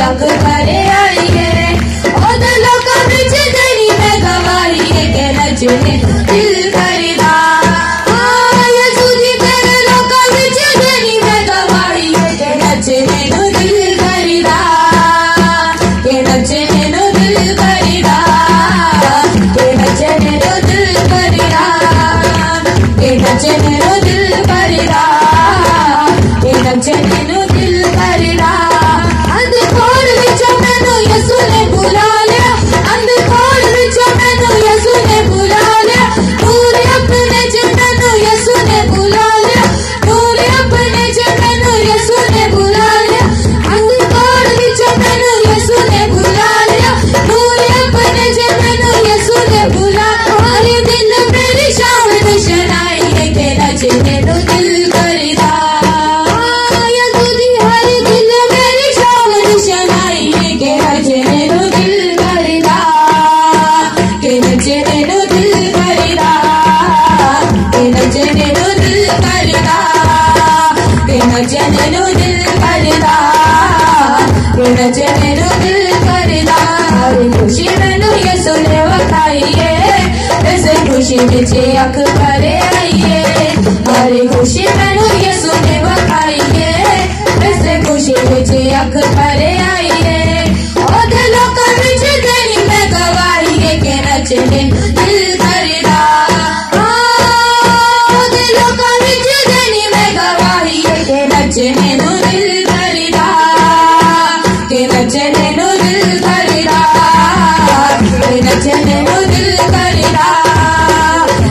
अख भरे आइए ओ दिलों का बिच तेरी मैं गवाइए के नचने दिल करदा यसू जी तेरे लोका बिच तेरी मैं गवाइए के नचने नु दिल करदा के नचने नु दिल करदा के नचने नु दिल करदा के नचने नु दिल करदा के नचने नु दिल करदा अंधकार विच मैनू यसू ने बुला लिया अंधकार विच मैनू यसू ने बुला लिया नूर अपने च मैनू यसू ने बुला लिया नूर अपने च मैनू यसू ने बुला लिया अंधकार विच मैनू यसू ने बुला लिया नूर अपने च मैनू यसू ने बुला हर दिन मेरी शाम शनाई है के नचने नु दिल करदा यसू जी हर दिन मेरी शाम शनाई है के नचने नु दिल करदा के नचने नु दिल करदा के नचने नु दिल करदा के नचने नु दिल करदा के नचने नु दिल करदा हरी खुशी मैनू यसू ने वखाइए ऐसे खुशी विच अख भरे आइए हरी खुशी मैनू यसू ने वखाइए ऐसे खुशी विच अख भरे आइए ओ दिलों का बिच तेरी मैं गवाइए के नचने दिल करदा दिलों का बिच तेरी मैं गवाइए के नचने नु दिल करदा के नचने नु दिल करदा के नचने नु दिल करदा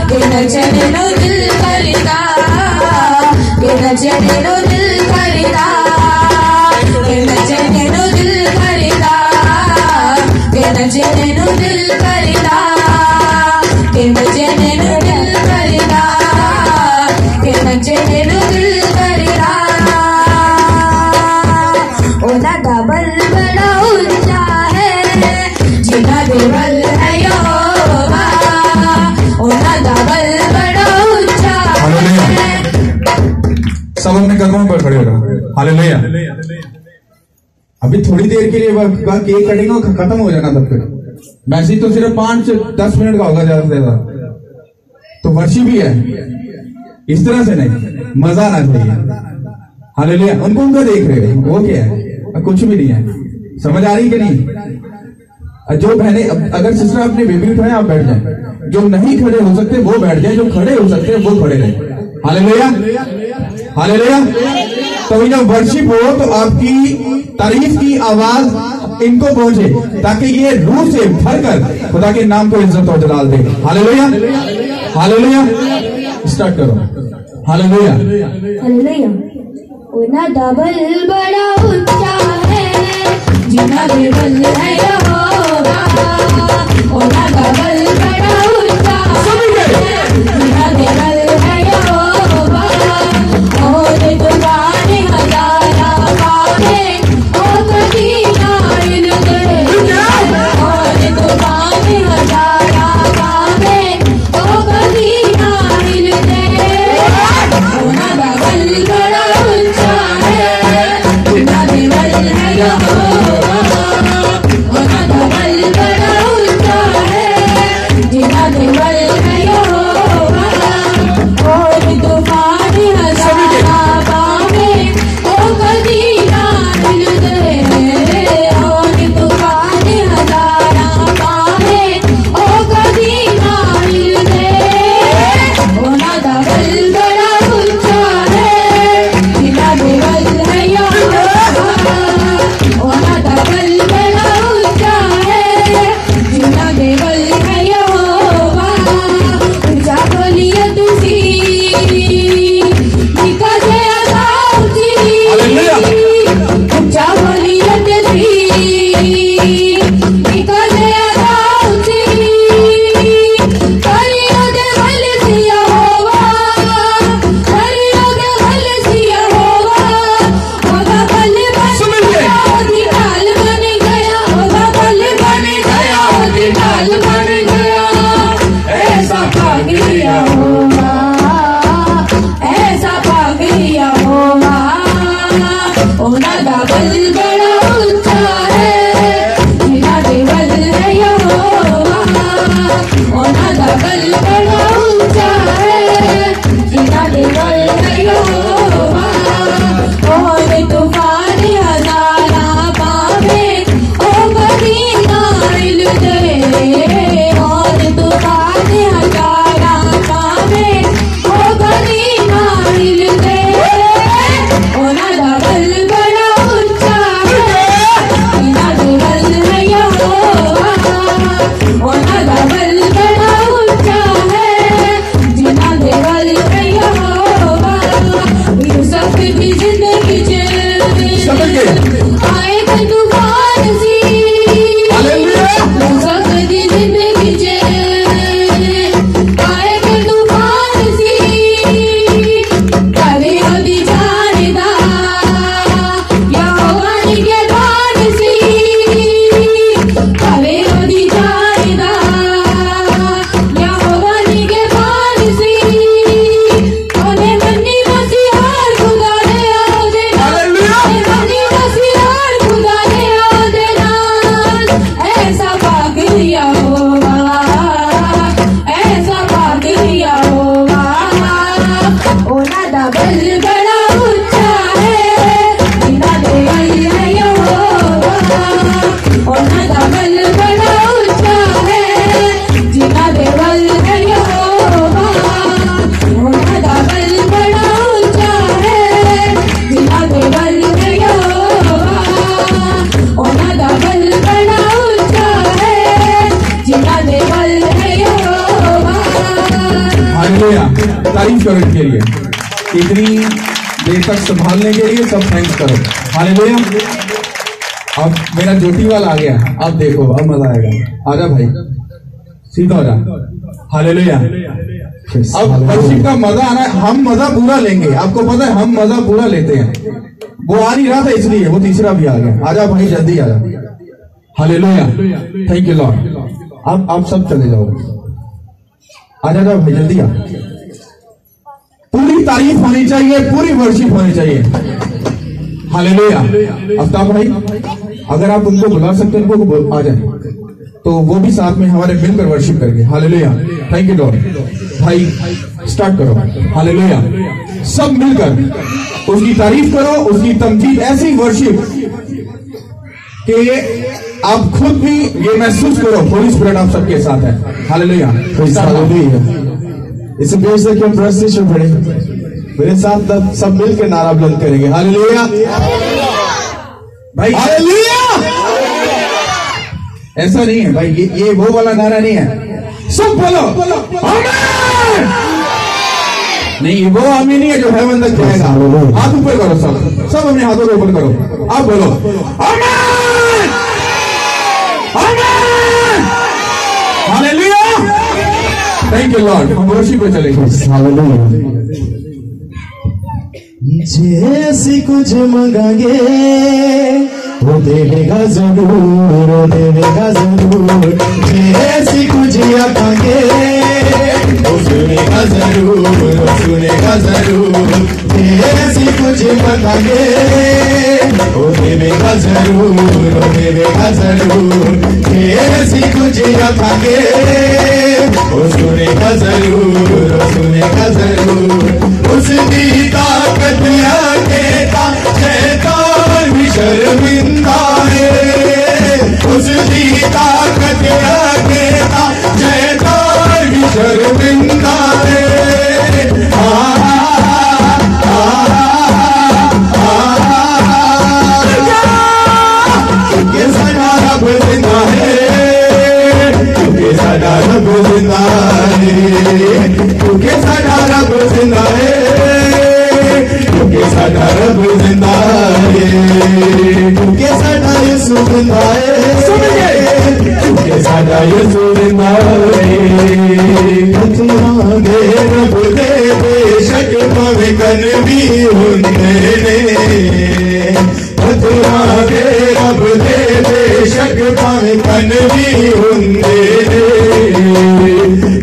के नचने नु दिल करदा के नचने नु दिल करदा के नचने नु दिल करदा के नचने नु दिल करदा के नचने नु दिल करदा के नचने नु दिल करदा ओना दा बल बड़ा ऊंचा है जिना दे बल है यहोवा ओना दा बल बड़ा ऊंचा है सब अपने कदमों पर खड़े हो जाओ हालेलुया अभी थोड़ी देर के लिए केक कटिंग खत्म हो जाना तब तक मैसेज तो सिर्फ 5-10 मिनट का होगा ज्यादा से ज्यादा तो वर्शिप भी है इस तरह से नहीं मजा आना चाहिए हालेलुया उनको उनको देख रहे हो वो क्या है कुछ भी नहीं है समझ आ रही कि नहीं जो बहने अगर सिस्टर अपनी बेबी उठाए आप बैठ जाए जो नहीं खड़े हो सकते वो बैठ जाए जो खड़े हो सकते हैं वो खड़े रहे हालेलुया हालेलुया तो जब वर्शिप हो तो आपकी तारीफ की आवाज इनको पहुंचे ताकि ये रूह से भरकर खुदा के नाम को इज्जत और जलाल दे हालेलुया हालेलुया स्टार्ट करो हालेलुया हालेलुया ओना डबल बड़ा ऊंचा है जिना बेबल है यहोवा ओना डबल बड़ा ऊंचा है जिना बेबल है यहोवा और दुआने हजारा पावे ओ कभी ना इनके और दुआने हजारा पावे ओ कभी ना इनके ओना डबल बड़ा ऊंचा है जिना बेबल है यहोवा ओना डबल बड़ा ऊंचा है सकती जिंदगी समझ गए? आए तो तूफान सी हालेलुया। हो सकती जिंदगी आए तो तूफान सी कभी होती जानदा या होवानी के बान सी कभी होती जानदा या होवानी के बान सी उन्हें मन्नी मसीहार खुदा ने आओ देना मन्नी मसीहार खुदा ने आओ देना ऐसा पागलिया होगा ऐसा पागलिया होगा ओना डबल बड़ा ऊंचा है बिना देवल है होगा ओना डबल बड़ा ऊंचा है जिना देवल है होगा ओना डबल बड़ा ऊंचा है जिना देवल है होगा ओना डबल बड़ा ऊंचा है जिना देवल है होगा। हालेलुया। तारीफ करो इनके लिए, इतनी देर तक संभालने के लिए सब थैंक्स करो। हालेलुया। अब मेरा ज्योति वाला आ गया, अब देखो अब मजा आएगा। आजा भाई सीधा हो जा। हालेलुया। अब वर्शिप का मजा आना है, हम मजा पूरा लेंगे। आपको पता है हम मजा पूरा लेते हैं। वो आ नहीं रहा था इसलिए वो तीसरा भी आ गया। आजा भाई जल्दी आजा। हालेलुया। Thank you Lord. अब आप सब चले जाओ। आजा जाओ भाई जल्दी आ। पूरी तारीफ होनी चाहिए, पूरी वर्शिप होनी चाहिए। हालेलुया। आफ्ताब भाई अगर आप उनको बुला सकते हैं उनको आ जाए तो वो भी साथ में हमारे मिलकर वर्शिप करेंगे। हालेलुया। Thank you Lord. भाई स्टार्ट करो। हालेलुया। सब मिलकर उसकी तारीफ करो, उसकी तमजीद, ऐसी वर्शिप कि आप खुद भी ये महसूस करो होली स्पिरिट आप सबके साथ है। हालेलुया। इसे पेश से क्यों प्रस्तुत पड़े मेरे साथ सब मिलकर नारा बुलंद करेंगे। हालेलुया भाई। हालेलुया। ऐसा नहीं है भाई, ये वो वाला नारा नहीं है। सब बोलो आमीन। नहीं वो आमीन नहीं है जो हेवन तक जाएगा। हाथ ऊपर करो, सब अपने हाथों को ऊपर करो। आप बोलो आमीन आमीन। हालेलुया। Thank you Lord. हम वर्शिप पे चलेंगे। हालेलुया। जैसी कुछ मंगाएंगे वो देगा जरूर, वो देगा जरूर। जैसी कुछ आकांगे वो सुनेगा जरूर, वो सुनेगा जरूर। जैसी कुछ मंगाएंगे वो देगा जरूर, वो देगा जरूर। जैसी कुछ आकांगे वो सुनेगा जरूर, वो सुनेगा जरूर। उसकी ताकत आकेता शैतान भी शर्मिंदा है। उसकी ताकत आकेता शैतान भी शर्मिंदा है। क्योंकि साडा रब जिंदा है, क्योंकि साडा रब जिंदा है, क्योंकि साडा रब जिंदा है, क्योंकि साडा रब जिंदा है, क्योंकि साडा यीशु जिंदा है। क्योंकि साडा यीशु जिंदा है। मांगे रब दे बेशक भावे कन भी होंदे ने। मांगे रब दे बेशक भावे कन भी होंदे ने।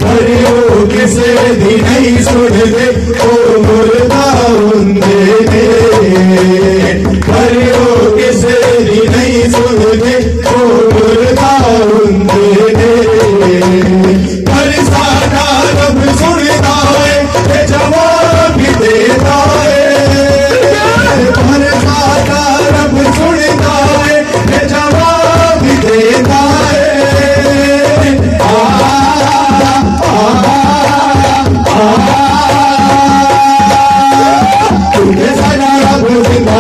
पर वो किसे दी नहीं सुनदे ओ मुर्दा होंदे ने। पर वो किसे दी नहीं सुनदे ओ मुर्दा होंदे ने। पर साडा रब सुनदा है ते जवाब भी देता है। पर साडा रब सुनदा है ते जवाब भी देता है। क्योंकि साडा रब जिंदा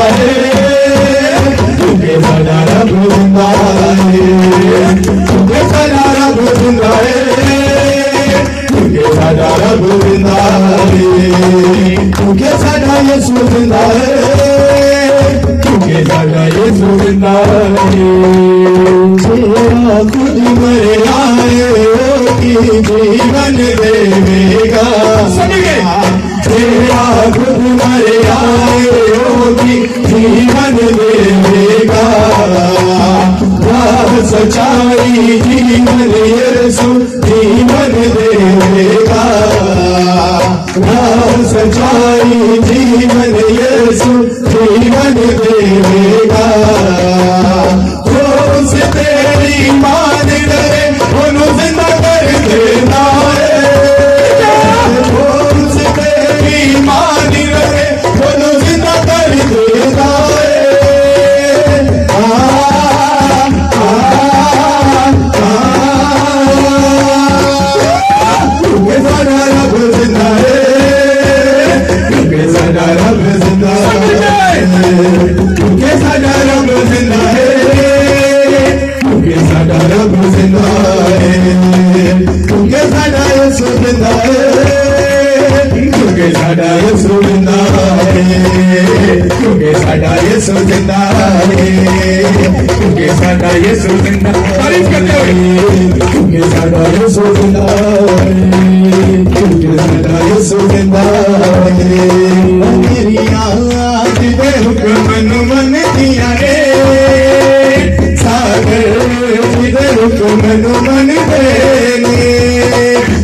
जीवन देगा। जो उसे तेरी मान करे उन्हों जिंदा कर देना है। जो उसे तेरी मान करे उन्हों जिंदा कर देना है। क्योंकि साडा रब जिंदा है, क्योंकि साडा रब जिंदा है, क्योंकि साडा रब जिंदा है, क्योंकि साडा रब जिंदा है, क्योंकि साडा यीशु जिंदा है, क्योंकि साडा यीशु जिंदा है, क्योंकि साडा यीशु जिंदा है, क्योंकि साडा यीशु जिंदा है। तारीफ करते हुए क्योंकि साडा यीशु जिंदा है, क्योंकि साडा यीशु जिंदा है। मेरी याद दे हुक्म मन दिया रे, सागर दे हुक्म मन देने।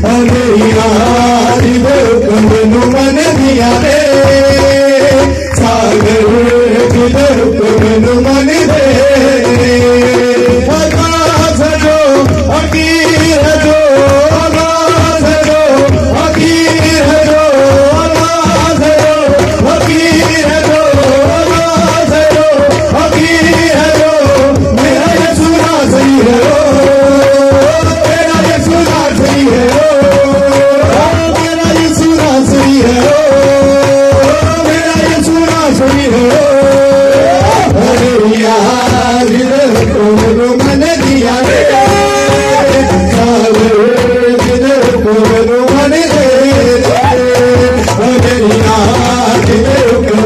मेरी याद दे हुक्म मन दिया रे, सागर दे हुक्म मन देने। आकाश जो अकीर जो आकाश जो अकीर जो आकाश जो अकीर जो आकाश जो अकीर जो। मेरा यीशु नासरी है, मेरा यीशु नासरी है, मेरा यीशु नासरी है, मेरा यीशु नासरी है। अरे यार को मन दिया रे, को मन दे। अरे यार को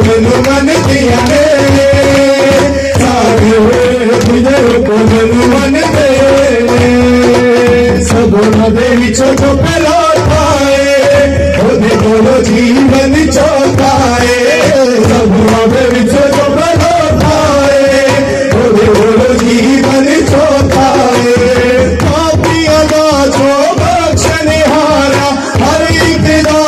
मन दिया रे, को मन दे। सगुण दे विचो पहला पाए ओदे बोलो जीवन चौथाए। सगुण दे विचो पहला पाए ओदे बोलो जीवन चौथाए। पापिया दा जो बख्शने हारा हर एक दा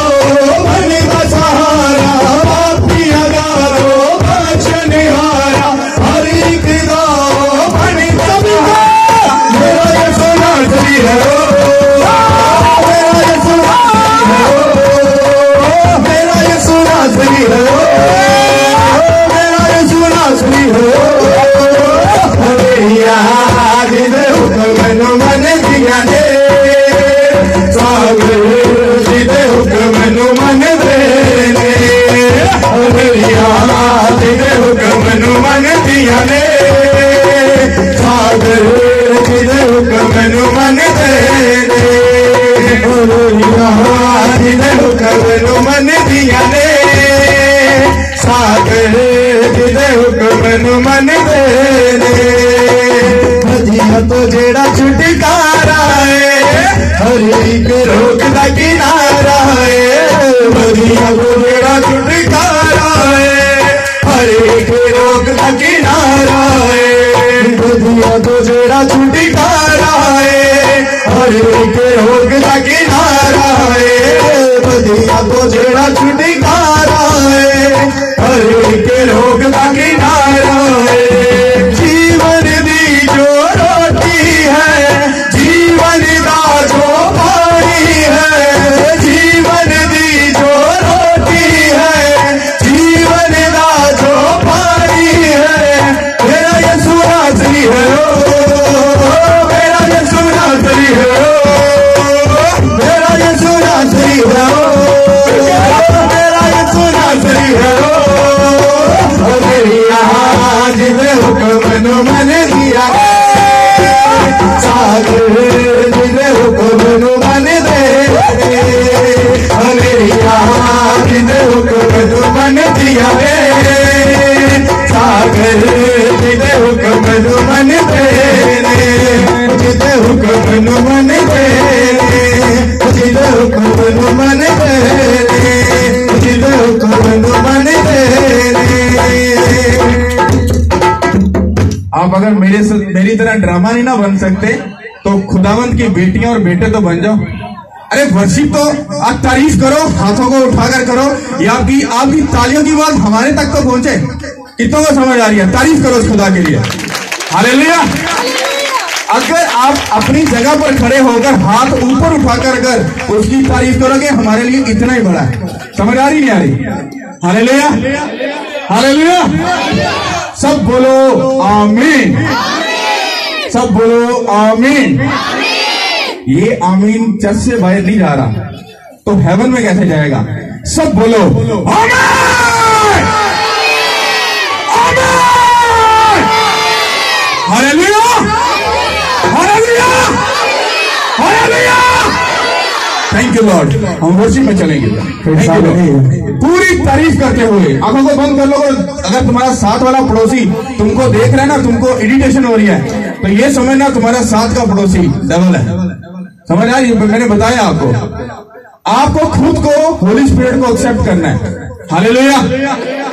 मन दा सहारा। पापिया दा जो बख्शने हारा हर एक दा मन दा सहारा। मेरा यीशु नासरी है, मेरा यीशु मेरा यीशु नासरी है, मेरा यीशु नासरी है। अरे यार दे हुक्म मन दिया दे, सागर दे हुक्म मन देने। अरे यार दे हुक्म मन दिया दे, सागर दे हुक्म मन देने। दे हुक्म मन दिया दे, सागर दे हुक्म मन देने। भजिया तो जेड़ा छुटकारा है हर एक रोग दा किनारा है। भजिया तो जेड़ा छुटकारा है हर एक रोग दा किनारा है। भजिया तो जेड़ा छुटकारा है हर एक रोग दा किनारा है। भजिया तो जेड़ा छुटकारा है हर एक रोग दा किनारा है। जीवन दी जो रोटी है, जीवन दा जो पानी है। जीवन दी जो रोटी है, जीवन दा जो पानी है। मेरा यीशु नासरी है, मेरा यीशु नासरी है, मेरा यीशु नासरी है, मेरा यीशु नासरी है। मेरी आज दे हुक्म मन दिया, सागर दे हुक्म मन दे। मेरी आज दे हुक्म मन दिया रे, सागर दे हुक्म मन दे। जिदे हुक्म मन दे, जिदे हुक्म मन दे, जिदे हुक्म मन दे। आप अगर मेरी तरह ड्रामा नहीं ना बन सकते तो खुदावंत की बेटियां और बेटे तो बन जाओ। अरे वर्शिप तो आप तारीफ करो, हाथों को उठाकर करो, या आपकी तालियों की आवाज हमारे तक तो पहुंचे। कितनों को समझ आ रही है? तारीफ करो उस खुदा के लिए। हालेलुया। अगर आप अपनी जगह पर खड़े होकर हाथ ऊपर उठाकर अगर उसकी तारीफ करोगे, हमारे लिए इतना ही बड़ा है। समझ आ रही नहीं आ रही? Hallelujah, hallelujah. सब बोलो आमीन, सब बोलो आमीन। ये आमीन चर्च से बाहर नहीं जा रहा, तो हेवन में कैसे जाएगा? सब बोलो आमीन, आमीन। Hallelujah, hallelujah, hallelujah. Thank you Lord. हम वर्शिप में चलेंगे पूरी तारीफ करते हुए। आंखों को बंद कर लो। अगर तुम्हारा साथ वाला पड़ोसी तुमको देख रहा है ना, तुमको इरिटेशन हो रही है, तो ये समझना तुम्हारा साथ का पड़ोसी डबल है। समझ आए? मैंने बताया आपको खुद को होली स्पिरिट को एक्सेप्ट करना है। हालेलुया।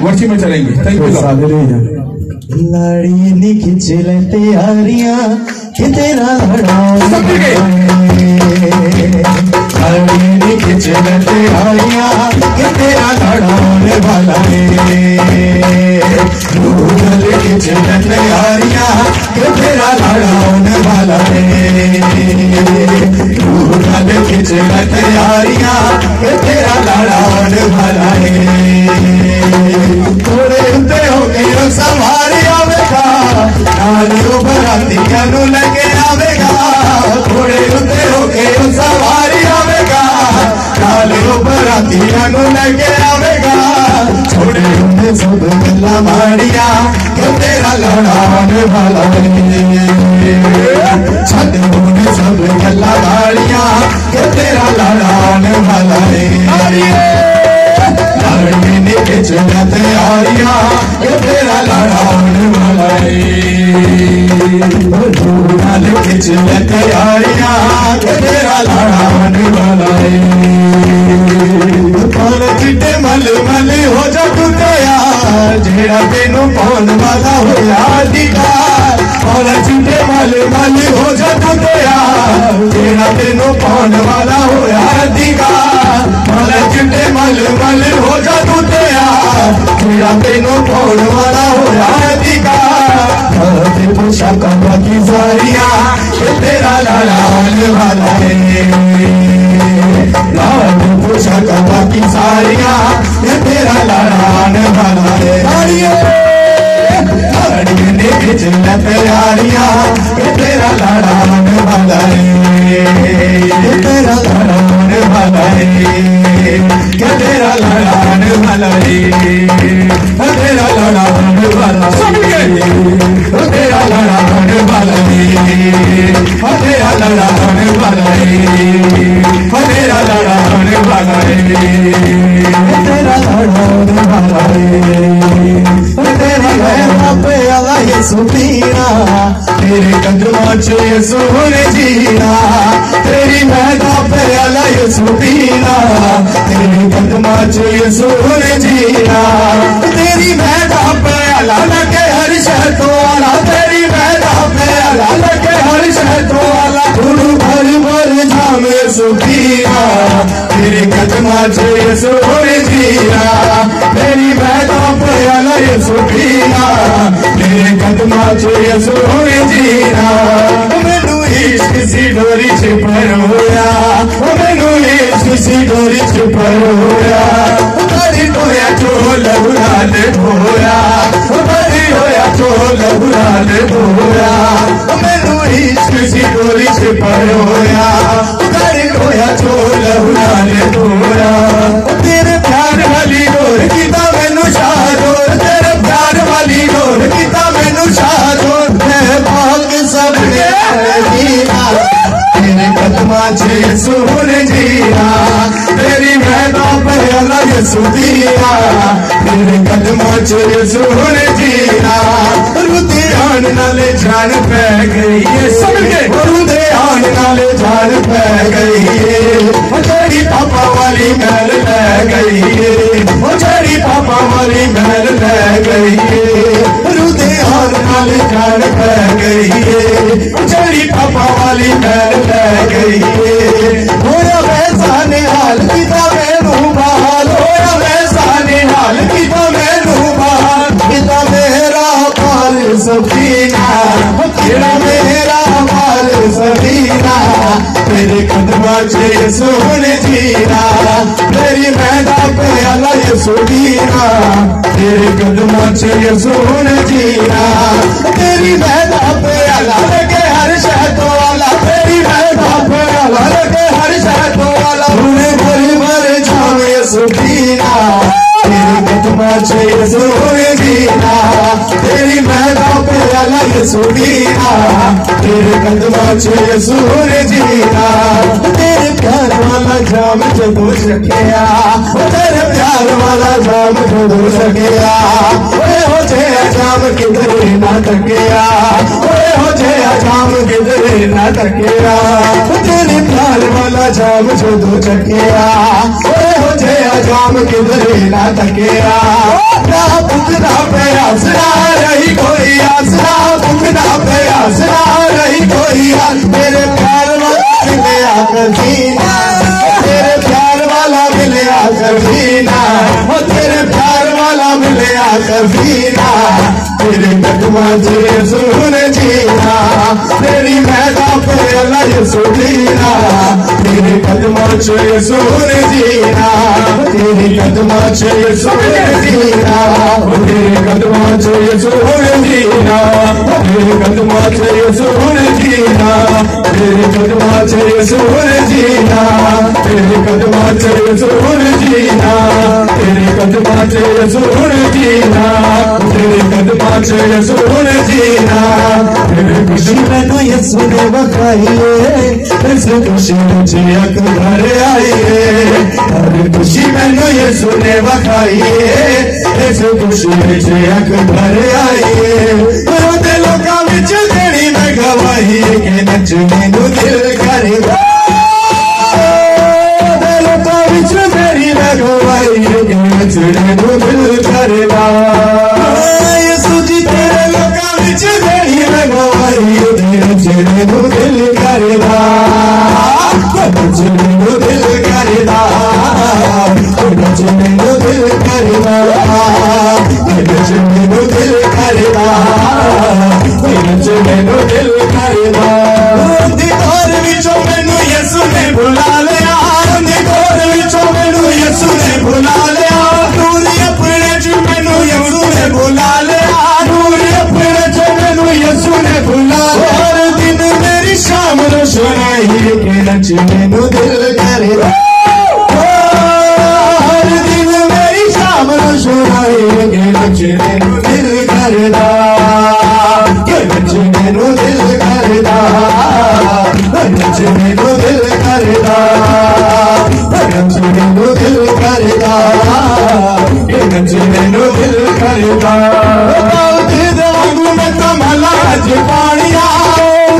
वर्शिप में चलेंगे। Thank you Lord. लाड़ी नी खिंचले तैयारियां कि तेरा लड़ाई, लाड़ी नी खिंचले तैयारियां कि तेरा लड़ाने वाला है, रूठल खिंचले तैयारियां कि तेरा लड़ाने वाला है, रूठल खिंचले तैयारियां कि तेरा लड़ाने वाला है। थोड़े उते हो गए सवारी आवेगा, नालियों बरातियां नु लगे आवेगा, थोड़े उते हो गए सवारी आवेगा, नालियों बरातियां नु लगे आवेगा, छोड़े उन्हें सब गल्ला माड़िया कि तेरा लड़ाने वाला है, छद उन्हें सब गल्ला माड़िया कि तेरा लड़ाने वाला है। लाड़ी के चला तैयारियां कि तेरा लड़ाने वाला है, लाड़ी के चला तैयारियां कि तेरा लड़ाने वाला है। पान चिट्टे मल मल हो जा तू तैयार, जेड़ा तेनों पान वाला होया अधिकार, पान चिट्टे मल मल हो जा तू तैयार, जेड़ा तेनों पान वाला होया अधिकार, पान चिट्टे मल मल हो जा तू तैयार, जेड़ा तेनों पान वाला होया अधिकार, ते पूछा कमा की सारियां कि तेरा लड़ाने वाला है, लाड पूछा कमा की सारियां कि तेरा लड़ाने वाला है। लाड़ी ने खिंचला तैयारियां कि तेरा लड़ाने वाला है, तेरा लड़ाने वाला है, कि तेरा लड़ाने वाला है, तेरा लड़ाने वाला है, तेरा लड़ाने वाला है, तेरा लड़ाने वाला है, तेरा लड़ाने वाला है, तेरा लड़ाने वाला है, तेरा लड़ाने पे आला यीशु पीना, तेरे कदमां च यीशु ने जीना, तेरी महदा पे आला यीशु पीना, तेरे कदमां च यीशु ने जीना, तेरी महदा पे आला लगे हर शहर तो आला, तेरी महदा पे आला लगे हर शहर तो आला, गुरु भर भर जाम यीशु पीना, तेरे कदमां च यीशु ने जीना, तेरी महदा पे आला यीशु पीना, तेरे कदमां च यीशु ने जीना। मैनू इश्क सी डोरी च परोया, मैनू इश्क सी डोरी च परोया, तारी होया चोल बुलाल होया, तारी होया चोल बुलाल होया, मैनू इश्क सी डोरी च परोया, तारी होया चोल बुलाल होया, तेरे प्यार वाली डोर कीता मैनू शादोर, तेरे प्यार वाली डोर कीता मैनू शादोर, मैं भाग सब जीना, तेरे कदमां च यीशु ने जीना, तेरी महदा पे अला यीशु दीना, तेरे कदमां च यीशु ने जीना, रुते आन नाले जान पै गई है, समझ गए? रुते आन नाले जान पै गई है, तेरी पापा वाली महल ले गई है, तेरी पापा वाली महल ले गई है, रुते आन नाले जान पै गई है, तेरी पापा वाली महल ले गई है, होया वैसा निहाल किता मैनू बहाल, होया वैसा निहाल किता मैनू बहाल, किता सफीना तेरा मेरा माल सफीना तेरे कदमा चे सोने जीना तेरी मैदा पे अला सुदीना तेरे कदमा चे सोने जीना तेरी मैदा पे अला लगे हर शहतो वाला तेरी मैदा पे अला लगे हर शहतो वाला तूने भरी भरे जामे सुदीना तेरे कदमा चे सोने जीना तेरी मैदा पे अला सुदीना तेरे कदमा चे सोने जीना तेरे प्यार वाला जाम जो दूर रखिया तेरे प्यार वाला जाम जो दूर रखिया हो जया जाम किधर ना तकिया हो जया जाम किधर ना तकिया तेरे प्यार वाला जाम जो दूर रखिया हो जया जाम किधर ना तकिया ना पुकना पे आसरा रही कोई आसरा पुकना पे आसरा रही कोई तेरे प्यार मिले आकर जीना तेरे प्यार वाला मिले आकर जीना वो तेरे प्यार वाला मिले आकर जीना तेरे कदमा चे सुन जीना तेरी मैदा पे अल्लाह सुदीना तेरे कदमा चे सुन जीना तेरे कदमा चे सुन जीना तेरे कदमा चे सुन जीना तेरे कदमा चे सुन जीना तेरे कदमा चे सुन जीना तेरे कदमा चे सुन जीना तेरे कदमा चे सुन जीना तेरे कदमा चे सुन जीना तेरे खुशी मैनू यसु ने बखाइए इस खुशी मुझे घर आइए हर खुशी मैनू यसु ने बखाइए इस खुशी मुझे घर आइए लोका विच तेरी मैं गवाही के नचने नू दिल करे लोका विच तेरी मैं गवाही के नचने नू दिल करदा यसु जी तेरे लोका विच तेरी मैं गवाही के नचने नू दिल करदा नचने नू दिल करदा नचने नू दिल करदा नचने नू दिल करदा मैनू दिल करदा दीवार विचों मैनू यसु ने बुला लिया दीवार विचों मैनू यसु ने बुला लिया दूर अपने च मैनू यसु ने बुला लिया दूर अपने च मैनू यसु ने बुला लिया हर दिन मेरी शाम रोशनाई के नच मैनू दिल करदा हर दिन मेरी शाम रोशनाई के नच मैनू दिल करदा नचने नू दिल करदा नचने नू दिल करदा नचने नू दिल करदा नचने नू दिल करदा दे वांगू मैं कमला जी पानिया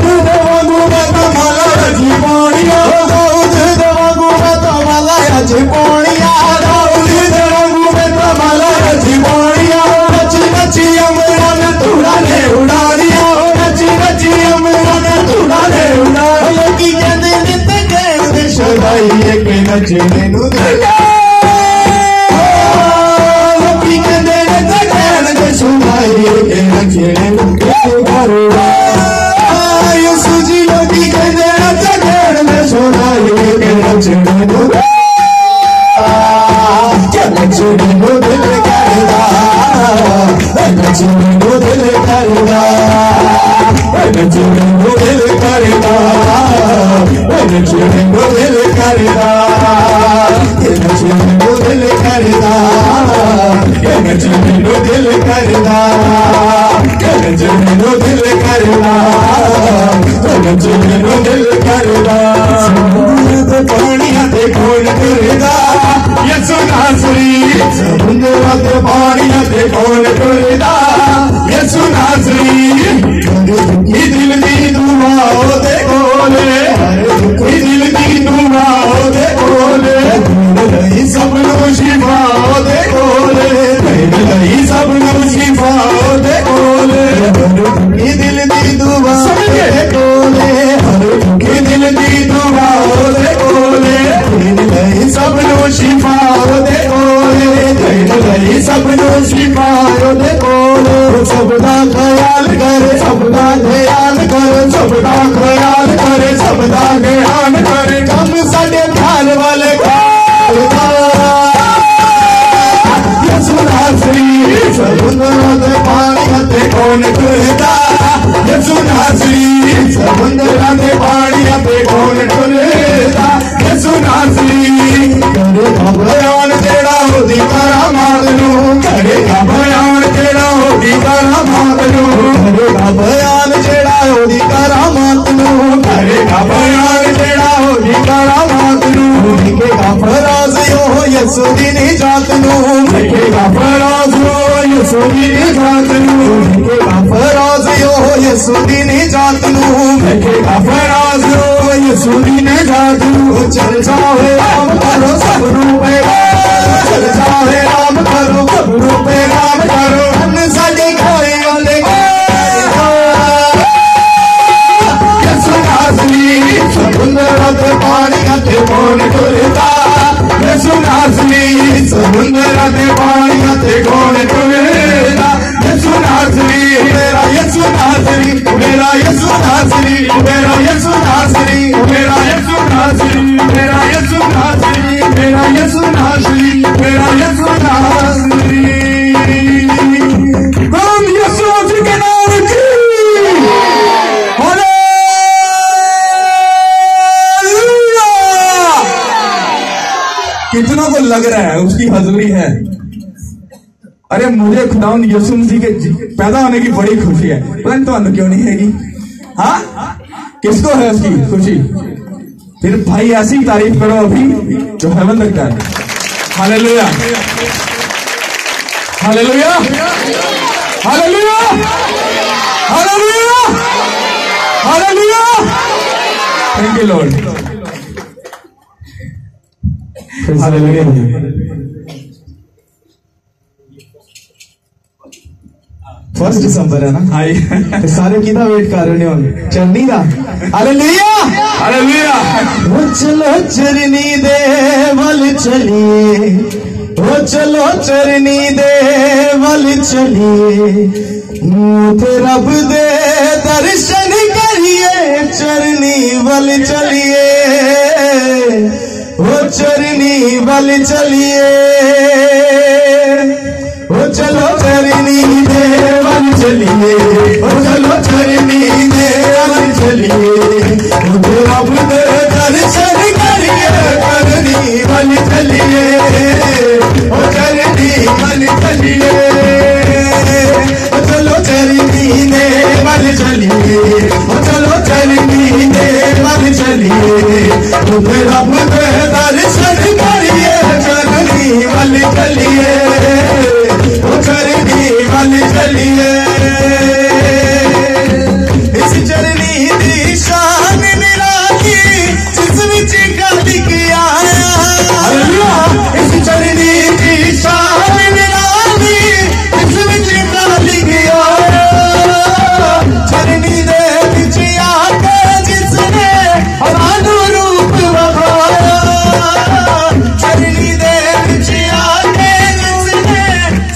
दे वांगू मैं कमला जी पानिया दे वांगू मैं कमला जी पानिया दे वांगू मैं कमला जी पानिया नची नची अमरा ने तूड़ा ने उड़ानिया नची नची अमरा ने तूड़ा ने उड़ा लोकी कहंदे ने ते गए दे शदाई के नचने नू दिल लोकी कहंदे ने ते गए दे शदाई के नचने नू दिल करदा यसु जी लोकी कहंदे ने ते गए दे शदाई के नचने नू नचने नू दिल करदा नचने नू दिल करदा नचने नू दिल करदा नचने नू दिल करदा नचने नू दिल करदा नचने नू दिल करदा नचने नू दिल करदा नचने नू दिल करदा समुद्र पानिया ते कौन करदा यसु नासरी समुद्र ते पानिया ते कौन करदा यसु नासरी दुखी दिल दी दुआ ओदे कोले दुखी दिल दी दुआ ओदे कोले नहीं सब नु शिफा ओदे कोले नहीं सब नु शिफा ओदे कोले दुखी दिल दी दुआ ओदे कोले दुखी दिल दी दुआ ओदे कोले नहीं सब नु शिफा ओदे कोले नहीं सब नु शिफा ओदे कोले सबका ख्याल करे, सबका ध्यान करे, सबका ख्याल करे, सबका ध्यान करे। कम साडे ध्यान वाले यसु नासरी समुद्र दे पानी हते कौन टुरदा, यसु नासरी समुद्र दे पानी हते कौन टुरदा, यसु नासरी करेगा बयान तेरा होदी करामात नू, करेगा बयान तेरा होदी करामात नू, करेगा बयान तेरा होदी करामात नू, करेगा बयान तेरा होदी करामात नू। लिखेगा फराज यो यसु दी निजात नू, लिखेगा फराज यो यसु दी निजात नू, लिखेगा फराज यो यसु दी निजात नू, लिखेगा फराज यो यसु दी निजात नू। चल जाओ राम करो सब रूपे, चल जाओ राम करो सब रूपे राम करो। हम साडे खाए वाले यसु नासरी समुद्र दे पानी हते कौन टुरदा, यसु नासरी समुद्र दे पानी हते कौन टुरदा, यसु नासरी मेरा यसु नासरी, मेरा यसु नासरी, मेरा यसु नासरी, मेरा यसु नासरी, मेरा यसु नासरी, मेरा यसु नासरी, मेरा यसु नासरी। हम यसु जी के नाम की कितनों को लग रहा है उसकी हजूरी है? अरे मुझे खुदावंद यीशु मसीह के पैदा होने की बड़ी खुशी है, परंतु तो क्यों नहीं हैगी? हाँ, किसको है उसकी खुशी? फिर भाई ऐसी तारीफ करो अभी जो हेवन तक है। Hallelujah, hallelujah, hallelujah, hallelujah, hallelujah. Thank you Lord. Hallelujah. First December है ना? हाँ, सारे किदा वेट कर रहे हो चरनी दा। Hallelujah, hallelujah. वो चलो चरनी दे वल चलिए, वो चलो चरनी दे वल चलिए, ते रब दे दर्शन करिए, चरनी वल चलिए, वो चरनी वल चलिए, वो चलो चरनी दे वल चलिए, वो चलो चरनी दे वल चलिए, वो रब दे दर्शन करिए, चरनी वल चलिए, वो चरनी वल चलिए, वो चलो चरनी दे वल चलिए, वो चलो चरनी दे वल चलिए, वो रब दे दर्शन करिए, चरनी वल चलिए, वो चरनी वल चलिए। इस चरनी दी शान निराली जिस विच गल किया, इस चरनी दी शान निराली जिस विच गल किया, चरनी दे विच आके जिसने सानू रूप वखाया, चरनी दे विच आके जिसने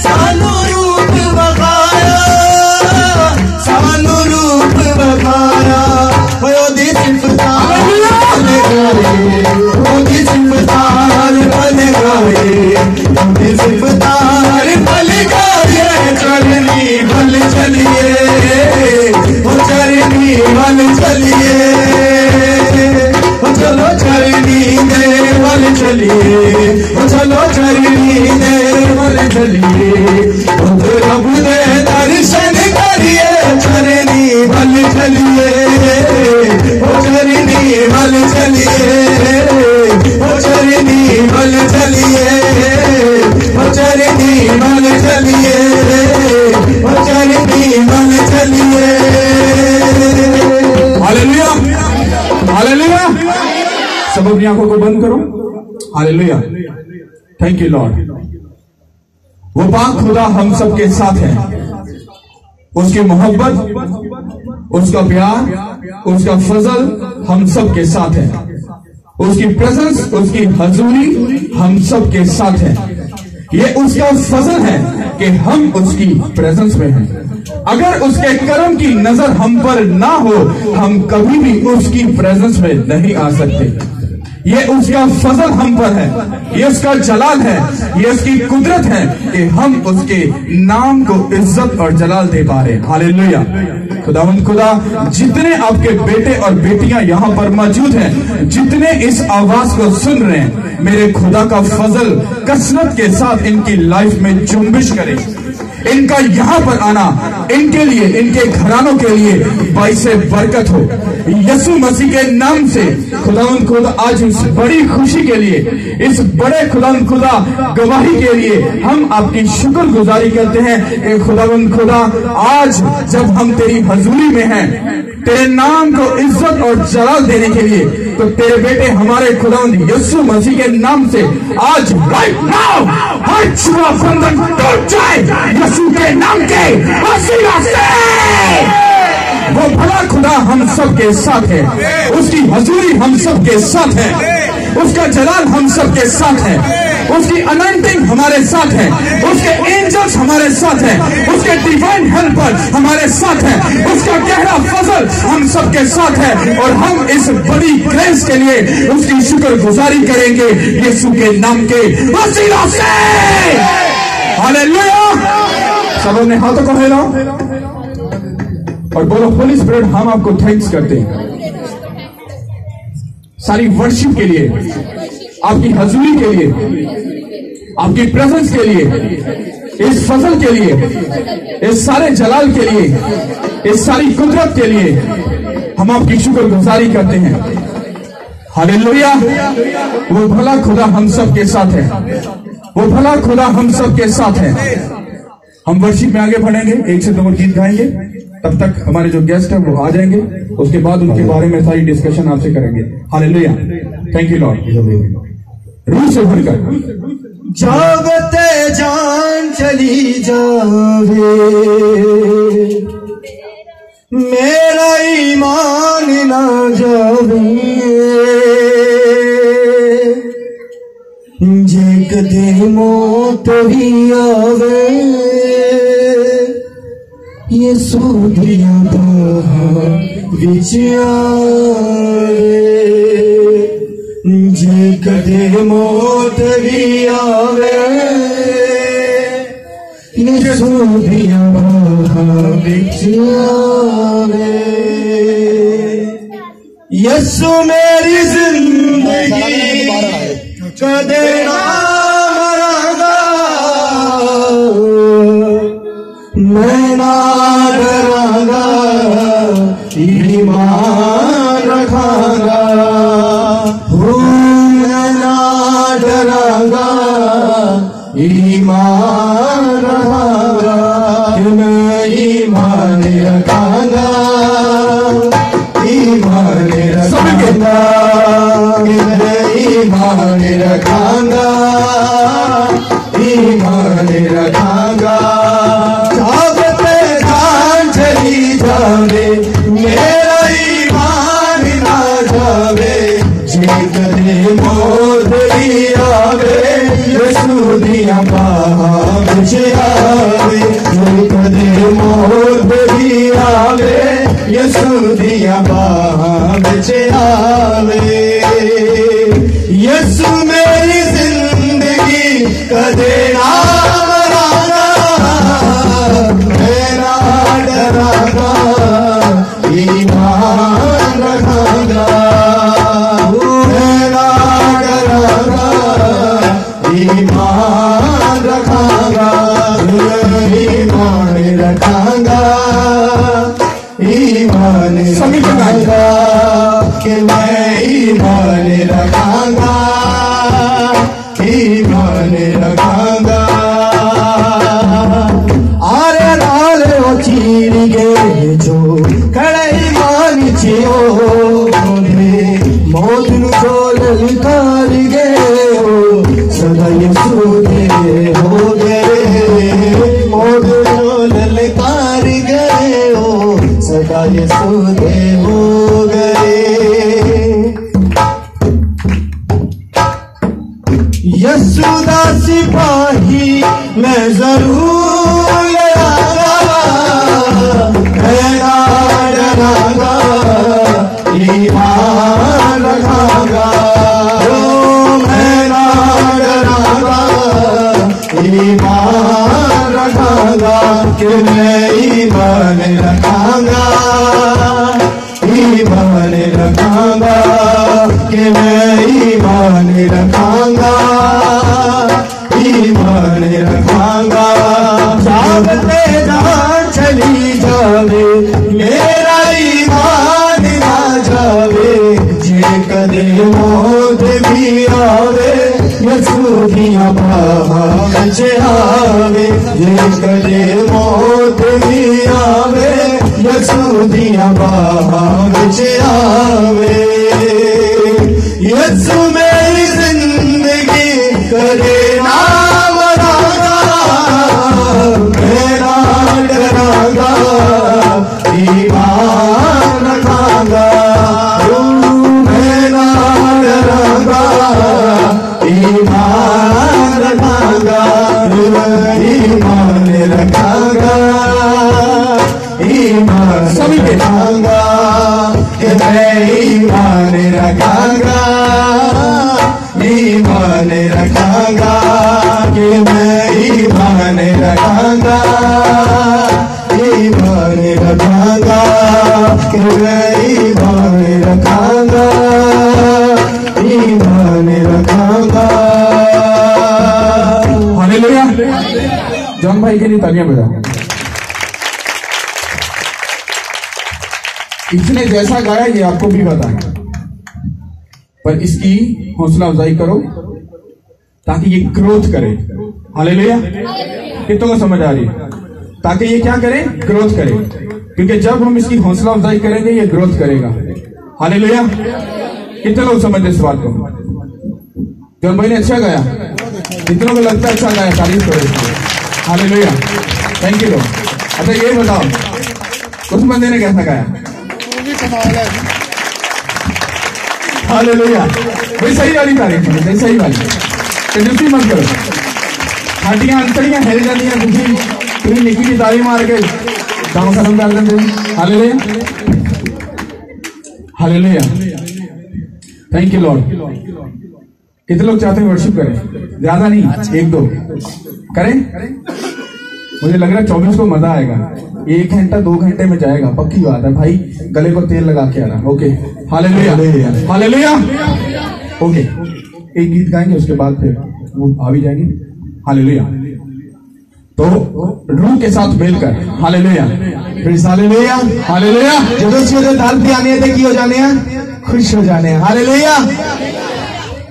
सानू रूप वखाया, सानू रूप वखाया। ओदी सिफतार बने गाए, ओदी सिफतार बने गाए, ओदी सिफतार बने गाए, चरनी वल चलिए, वो चरनी वल चलिए, वो चलो चरनी दे वल चलिए, वो चलो चरनी दे वल चलिए, वो रब दे दर्शन करिए, चरनी वल चलिए, वो चरनी वल चलिए, वो चरनी वल चलिए, वो चरनी वल चलिए, वो चरनी वल चलिए। Hallelujah, hallelujah. सब अपनी आंखों को बंद करो। Hallelujah, thank you Lord. वो पाक खुदा हम सब के साथ है, उसकी मोहब्बत, उसका प्यार, उसका फजल हम सब के साथ है, उसकी प्रेजेंस, उसकी हजूरी हम सब के साथ है। ये उसका फजल है कि हम उसकी प्रेजेंस में हैं। अगर उसके कर्म की नजर हम पर ना हो, हम कभी भी उसकी प्रेजेंस में नहीं आ सकते। ये उसका फजल हम पर है, ये उसका जलाल है, ये उसकी कुदरत है कि हम उसके नाम को इज्जत और जलाल दे पा रहे हैं। हालेलुया। खुदावंद खुदा, जितने आपके बेटे और बेटियां यहां पर मौजूद हैं, जितने इस आवाज को सुन रहे हैं, मेरे खुदा का फजल कसरत के साथ इनकी लाइफ में जुम्बिश करे। इनका यहां पर आना इनके लिए, इनके घरानों के लिए बाइसे बरकत हो। यीशु मसीह के नाम से खुदावंद खुदा आज इस बड़ी खुशी के लिए, इस बड़े खुदावंद खुदा गवाही के लिए हम आपकी शुक्रगुजारी करते हैं कि खुदावंद खुदा, आज जब हम तेरी हजूरी में हैं, तेरे नाम को इज्जत और जलाल देने के लिए, तो तेरे बेटे हमारे खुदावंद यीशु मसीह के नाम से आज राइट नाउ हर छुआ बंधन टूट जाए यीशु के नाम के वसीला से। वो भला खुदा हम सबके साथ है, उसकी हजूरी हम सबके साथ है, उसका जलाल हम सबके साथ है, उसकी अनंटिंग हमारे साथ है, उसके एंजल्स हमारे साथ है, उसके डिवाइन हेल्पर हमारे साथ है, उसका गहरा फजल हम सबके साथ है। और हम इस बड़ी ग्रेस के लिए उसकी शुक्रगुजारी करेंगे यीशु के नाम के वसीला से। हालेलुया। सब अपने हाथों को हिलाओ और बोलो, होली स्पिरिट, हम आपको थैंक्स करते हैं सारी वर्शिप के लिए, आपकी हजूरी के लिए, आपकी प्रेजेंस के लिए, इस फजल के लिए, इस सारे जलाल के लिए, इस सारी कुदरत के लिए हम आपकी शुक्रगुजारी करते हैं। हालेलुया। वो भला खुदा हम सबके साथ है, वो भला खुदा हम सबके साथ है। हम वर्शिप में आगे बढ़ेंगे, एक से दो गीत गाएंगे, तब तक हमारे जो गेस्ट हैं वो आ जाएंगे, उसके बाद उनके बारे में सारी डिस्कशन आपसे करेंगे। हालेलुया। Thank you Lord. रूह से भरकर जागते जान चली जावे, मेरा ईमान ना जावे, जे कदे मौत भी आवे, ये सूदिया बाहां विच आवे, जे कदे मौत भी आवे, ये सूदिया बाहां विच आवे। यीशु मेरी जिंदगी कदे ना मरांगा, मैं ना डरांगा, ईमान रखांगा, मैं ना डरांगा, ईमान रखांगा, मैं ईमान रखांगा, ईमान रखांगा, मैं ईमान रखांगा, ईमान रखांगा। जावे मेरा ईमान ना जावे, जे कदे मौत भी आवे, यीशु दिया बाहां विच आवे, जे कदे मौत भी आवे, यीशु दिया बाहां विच आवे। यीशु मेरी जिंदगी कदे ना मरांगा, मैं ना डरांगा, ईमान रखांगा, मैं ना डरांगा, ईमान रखांगा, ईमान रखांगा, ईमान रखांगा, कि मैं ईमान रखांगा, ईमान रखांगा। आरे नाल चीर गए जो खड़े ईमान छियो, मौत नु जो ललकार गए हो, सदा यीशु दे हो गए, मौत नु ललकार गए हो, सदा यीशु दे हो गए। यीशु दा सिपाही मैं जरूर ईमान रखांगा, ईमान रखांगा, कि मैं ईमान रखांगा, ईमान रखांगा। जागते जान चली जावे, मेरा ईमान ना जावे, जे कदे मौत भी आवे, यसू दिया बाहर च आवे, जे कदे मौत भी आवे, यसू दिया बाहर च आवे। यसू मेरी जिंदगी करे नाम रागा, मेरा डरागा, ईमान रखांगा, मेरा डरागा, ईमान रखांगा, ईमान रखांगा, ईमान सभी के रखांगा, कि मैं ईमान रखांगा, ईमान रखांगा, कि मैं ईमान रखांगा, ईमान रखांगा, कि मैं ईमान रखांगा, ईमान रखांगा। हालेलुया। जॉन भाई के लिए तालियां बजाओ। इसने जैसा गाया ये आपको भी पता है, पर इसकी हौसला अफजाई करो ताकि ये ग्रोथ करे। हालेलुया। कितनों को समझ आ रही है? ताकि ये क्या करे? ग्रोथ करे, क्योंकि जब हम इसकी हौसला अफजाई करेंगे ये ग्रोथ करेगा। हालेलुया। कितने लोग समझते इस बात को? जॉन भाई ने अच्छा गाया, कितनों को लगता है अच्छा गाया? तारीफ करो इसकी। हालेलुया। Thank you. अच्छा ये बताओ उस बंदे ने कैसा गाया? हालेलुया। भाई सही वाली तारीफ है, सही वाली, कंजूसी मत करो। हड्डियां अंतड़ियां हिल जाती हैं, तुम निकी की ताली मार के काम खत्म कर देते हो। Hallelujah. Hallelujah. Thank you Lord. कितने लोग चाहते हैं वर्शिप करें? ज्यादा नहीं, 1-2 करें। मुझे लग रहा है 24 को मजा आएगा। 1 घंटा 2 घंटे में जाएगा, पक्की बात है भाई। गले को तेल लगा के आना। ओके। हालेलुया। हालेलुया। ओके, एक गीत गाएंगे, उसके बाद फिर वो आ भी जाएंगे। हालेलुया। तो रूह के साथ मिलकर हालेलुया। हालेलुया। हालेलुया। जो सवेरे दाल पियाने थे की हो जाने हैं? खुश हो जाने हैं। हालेलुया।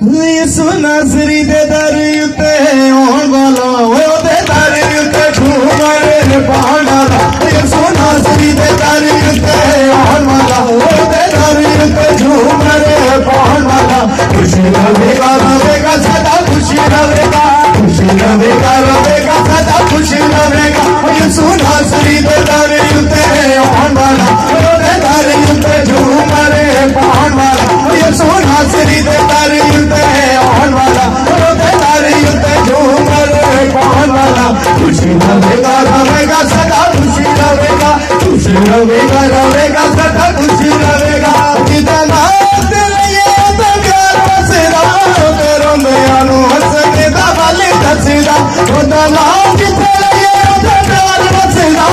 यसू नासरी दे दर उत्ते होण वाला, ओ दे दर उत्ते झूमरे पांडा, यसू नासरी दे दर उत्ते होण वाला, ओ दे दर उत्ते झूमरे पांडा। खुशी रवेगा रवेगा सदा, खुशी रवेगा, खुशी रवेगा रवेगा सदा, खुशी रवेगा। यसू नासरी दे दर उत्ते होण वाला, ओ दे दर उत्ते झूमरे पांडा, यसू नासरी दे दर उत्ते होण वाला, ओ दे दर उत्ते झूमरे पांडा। खुशी रवेगा रवेगा सदा, खुशी रवेगा, खुशी रवेगा रवेगा सदा, खुशी रवेगा। जितना तेरे तो प्यार बसेदा, तेरो दयालु हंसने दा वाले दसेदा, उतना तेरे तो प्यार बसेदा,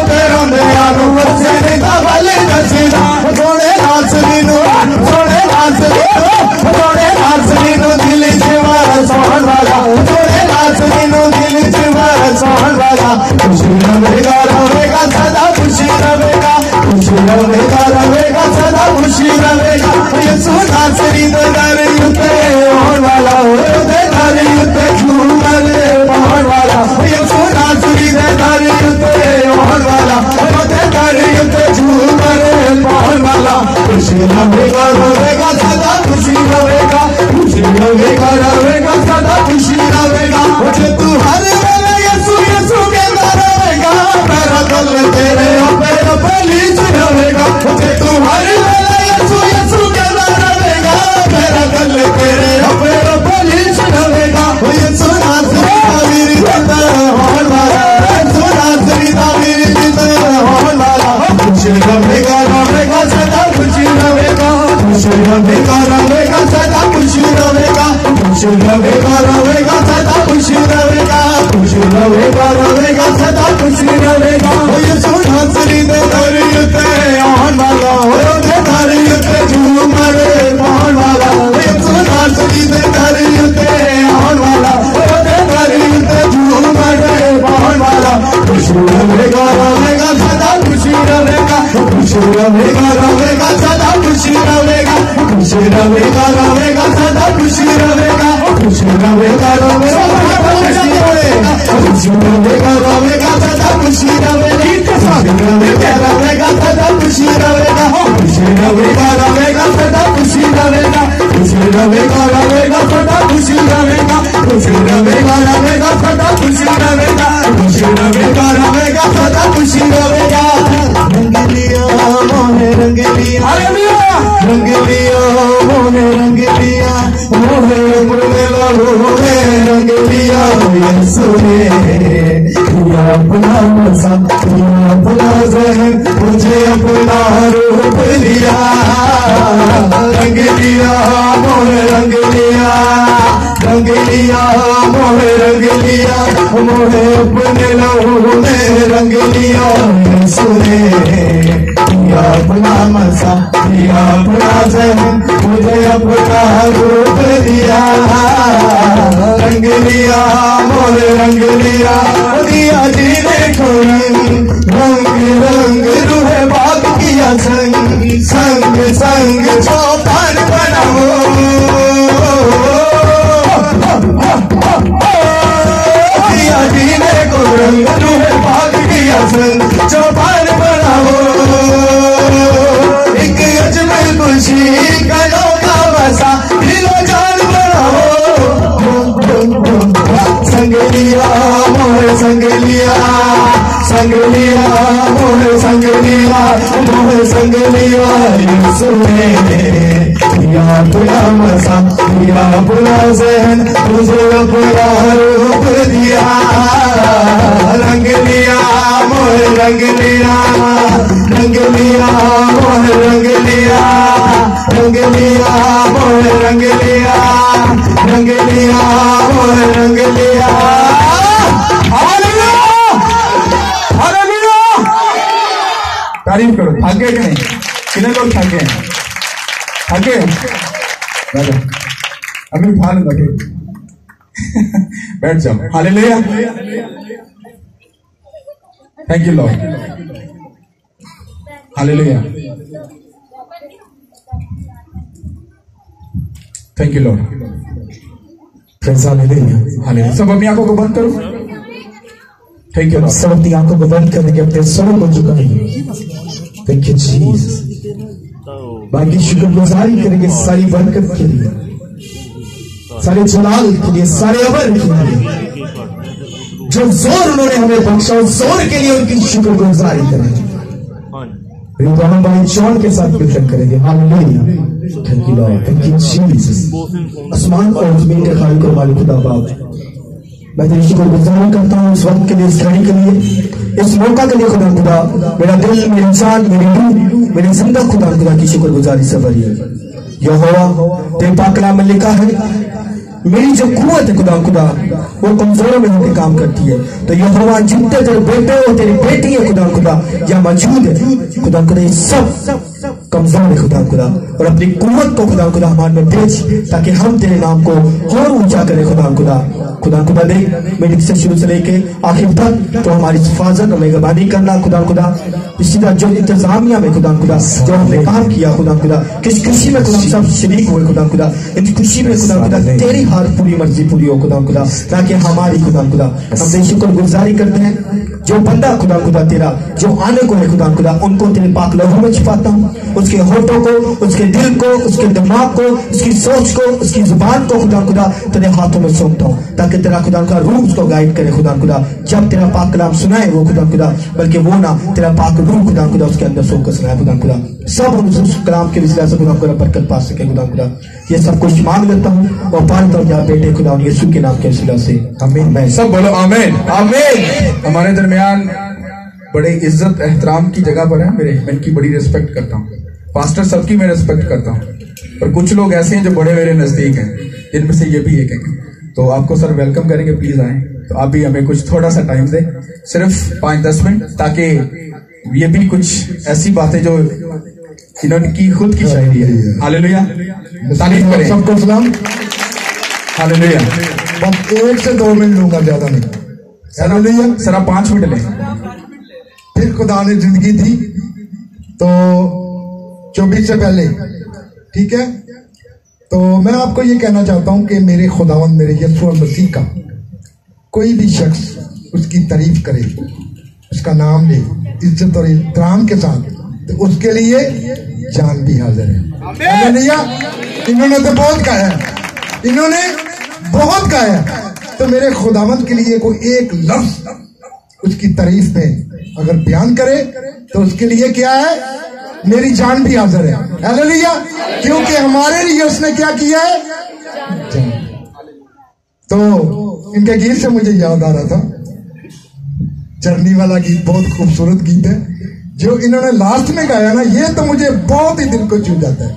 तेरो दयालु हंसने दा वाले दसेदा। थोड़े नाचनी नो, थोड़े नाचनी नो, थोड़े नाचनी नो दिल जीवार सोहन वाला, थोड़े नाचनी नो दिल जीवार सोहन वाला। खुशी रवेगा रवेगा सदा, खुशी रवेगा, खुशी रवेगा रवेगा सदा, खुशी रवेगा। यसू नासरी दे दर उत्ते होण वाला, ओ दे दर उत्ते झूमरे पाण वाला, यसू नासरी दे दर उत्ते होण वाला, ओ दे दर उत्ते झूमरे पाण वाला। खुशी रवेगा रवेगा सदा, खुशी रवेगा, खुशी रवेगा रवेगा सदा, खुशी रवेगा। मुझे तू हर वेले यसू यसू कहता रहेगा, मेरा दिल तेरे पैरों पे नीच रहेगा। मुझे तू हर वेले यसू यसू कहता रहेगा, मेरा दिल तेरे पैरों पे नीच रहेगा। यसू नासरी मेरी जिंदगी होण वाला, यसू नासरी मेरी जिंदगी होण वाला। खुशी रवेगा रवेगा सदा, खुशी रवेगा, खुशी रवेगा रवेगा सदा, खुशी रवेगा, खुशी रवेगा रवेगा सदा खुशी रवेगा, खुश रवेगा रवेगा सदा खुशी रवेगा, खुश रवेगा रवेगा खुशी रवेगा, खुश रवेगा रवेगा सदा खुशी रवेगा, रवेगा रवेगा सदा खुशी रवेगा, खुश रवेगा रवेगा सदा खुशी रवेगा, खुश रवेगा रवेगा सदा खुशी रवेगा, खुश रवेगा रवेगा सदा खुशी रवेगा, खुश रवेगा रवेगा सदा खुशी रवेगा। रंग लिया मोने रंग लिया, रंग लिया मोने रंग लिया, मोने मोने रंग लिया यीशु ने, या अपना मसा या अपना ज़हन मुझे अपना रूप लिया, रंग लिया मोने रंग लिया, रंग लिया मोने रंग लिया, मोने अपने लहू में रंग लिया यीशु ने, या अपना मसा या अपना ज़हन मुझे अपना रूप दिया, रंग लिया मोरे रंग लिया, दिया जीने को रंग रंग रूह बाग किया संग संग संग चौपान बनाओ, दिया जीने को रंग रूह बाग किया संग चौपान बनाओ, एक अजमल खुशी का नौका बसा दिलो जान बनाओ, संग लिया मोहे संग लिया, संग लिया मोहे संग लिया, मोहे संग लिया यीशु ने, या अपना मसा या अपना ज़हन मुझे अपना रूप दिया, रंग लिया मोहे रंग लिया, रंग लिया मोहे रंग लिया, रंग लिया मोहे रंग लिया, रंग लिया मोहे रंग लिया। तारीफ करो। थके कि नहीं? कितने लोग थके हैं? थके अभी उठा लूंगा फिर बैठ जाओ। Hallelujah, thank you Lord, hallelujah, thank you Lord, hallelujah. सब अपनी आंखों को बंद करो। Thank you Lord. सब अपनी आंखों को बंद करने के अपने सरों को झुकाएंगे। Thank you Jesus. बाकी शुक्रगुजारी करेंगे सारी बरकत के लिए, सारे जलाल के लिए, सारे अबर के लिए, जो जोर उन्होंने हमें बख्शा उस जोर के लिए उनकी शुक्रगुजारी करेंगे। रिजवान भाई जॉन के साथ मिलकर करेंगे। Hallelujah, thank you Lord, thank you Jesus. आसमान और जमीन के खालिक और मालिक खुदा बाप, मैं तेरी शुक्रगुजारी करता हूँ इस वक्त के लिए, इस घड़ी के लिए, इस मौका के लिए खुदा खुदा। मेरा दिल, मेरी जान, मेरी रूह, मेरी जिंदा खुदा खुदा की शुक्रगुजारी से भरी है। यहोवा तेरे पाक कलाम में लिखा है, मेरी जो कुव्वत है खुदा खुदा वो कमजोरों में होकर काम करती है। तो यहोवा जितने तेरे बेटे और तेरी बेटी है खुदा खुदा या मौजूद है खुदा खुदा, ये सब कमजोर है खुदा खुदा, और अपनी कुव्वत को खुदा खुदा हमारे में भेज ताकि हम तेरे नाम को और ऊंचा करें खुदा खुदा। खुदा खुदा देख मेरी से शुरू से लेके आखिर तक तो हमारी हिफाजत और मेहरबानी करना खुदा खुदा। इसी तरह जो इंतजामिया में खुदा खुदा जो हमने काम किया खुदा खुदा, किस खुशी में खुदा सब शरीक हुए खुदा खुदा, इन खुशी में खुदा खुदा तेरी हर पूरी मर्जी पूरी हो खुदा खुदा, ताकि हमारी खुदा खुदा। हम तेरी शुक्रगुजारी करते हैं जो बंदा खुदा खुदा तेरा जो आने को है खुदा खुदा, उनको तेरे पाक लहू में छिपाता हूँ, उसके होठों को, उसके दिल को, उसके दिमाग को, उसकी सोच को, उसकी जुबान को खुदा खुदा तेरे हाथों में सौंपता हूँ, ताकि तेरा खुदा का रूह उसको गाइड करे खुदा खुदा। जब तेरा पाक कलाम सुनाए वो खुदा खुदा, बल्कि वो ना तेरा पाक रूह खुदा खुदा उसके अंदर सो कर सुनाए खुदा खुदा। सब हम उस कलाम के विजला से खुदा खुदा बरकत पा सके खुदा खुदा। ये सब कुछ मांग लेता हूँ और पालता हूँ या बेटे खुदा यीशु के नाम के विजला से, आमीन। मैं सब बोलो आमीन, आमीन। हमारे दरमियान बड़े इज्जत एहतराम की जगह पर है मेरे, मैं इनकी बड़ी रिस्पेक्ट करता हूँ। पास्टर सबकी मैं रिस्पेक्ट करता हूँ, और कुछ लोग ऐसे हैं जो बड़े मेरे नजदीक हैं, जिनमें से ये भी एक है। तो आपको सर वेलकम करेंगे, प्लीज आए। तो आप भी हमें कुछ थोड़ा सा टाइम दे, सिर्फ 5-10 मिनट, ताकि ये भी कुछ ऐसी बातें जो इन्होंने की खुद की शायरी है। हालेलुया, तारीफ करें। सबको सलाम, हालेलुया। बस 1 से 2 मिनट लूंगा, ज्यादा नहीं। हालेलुया। सर आप 5 मिनट लें। फिर खुदा ने जिंदगी दी, तो 24 से पहले, ठीक है। तो मैं आपको ये कहना चाहता हूं कि मेरे खुदावंद, मेरे यीशु मसीह का कोई भी शख्स उसकी तारीफ करे, उसका नाम ले इज्जत और इहतराम के साथ, तो उसके लिए जान भी हाजिर है। हालेलुया। इन्होंने तो बहुत कहा है, इन्होंने बहुत कहा है, तो मेरे खुदावंद के लिए कोई एक लफ्ज उसकी तारीफ में अगर बयान करे तो उसके लिए क्या है, मेरी जान भी हाजिर है। हालेलुया। क्योंकि हमारे लिए उसने क्या किया है, जान। तो इनके गीत से मुझे याद आ रहा था, जर्नी वाला गीत, बहुत खूबसूरत गीत है जो इन्होंने लास्ट में गाया ना, ये तो मुझे बहुत ही दिल को छू जाता है।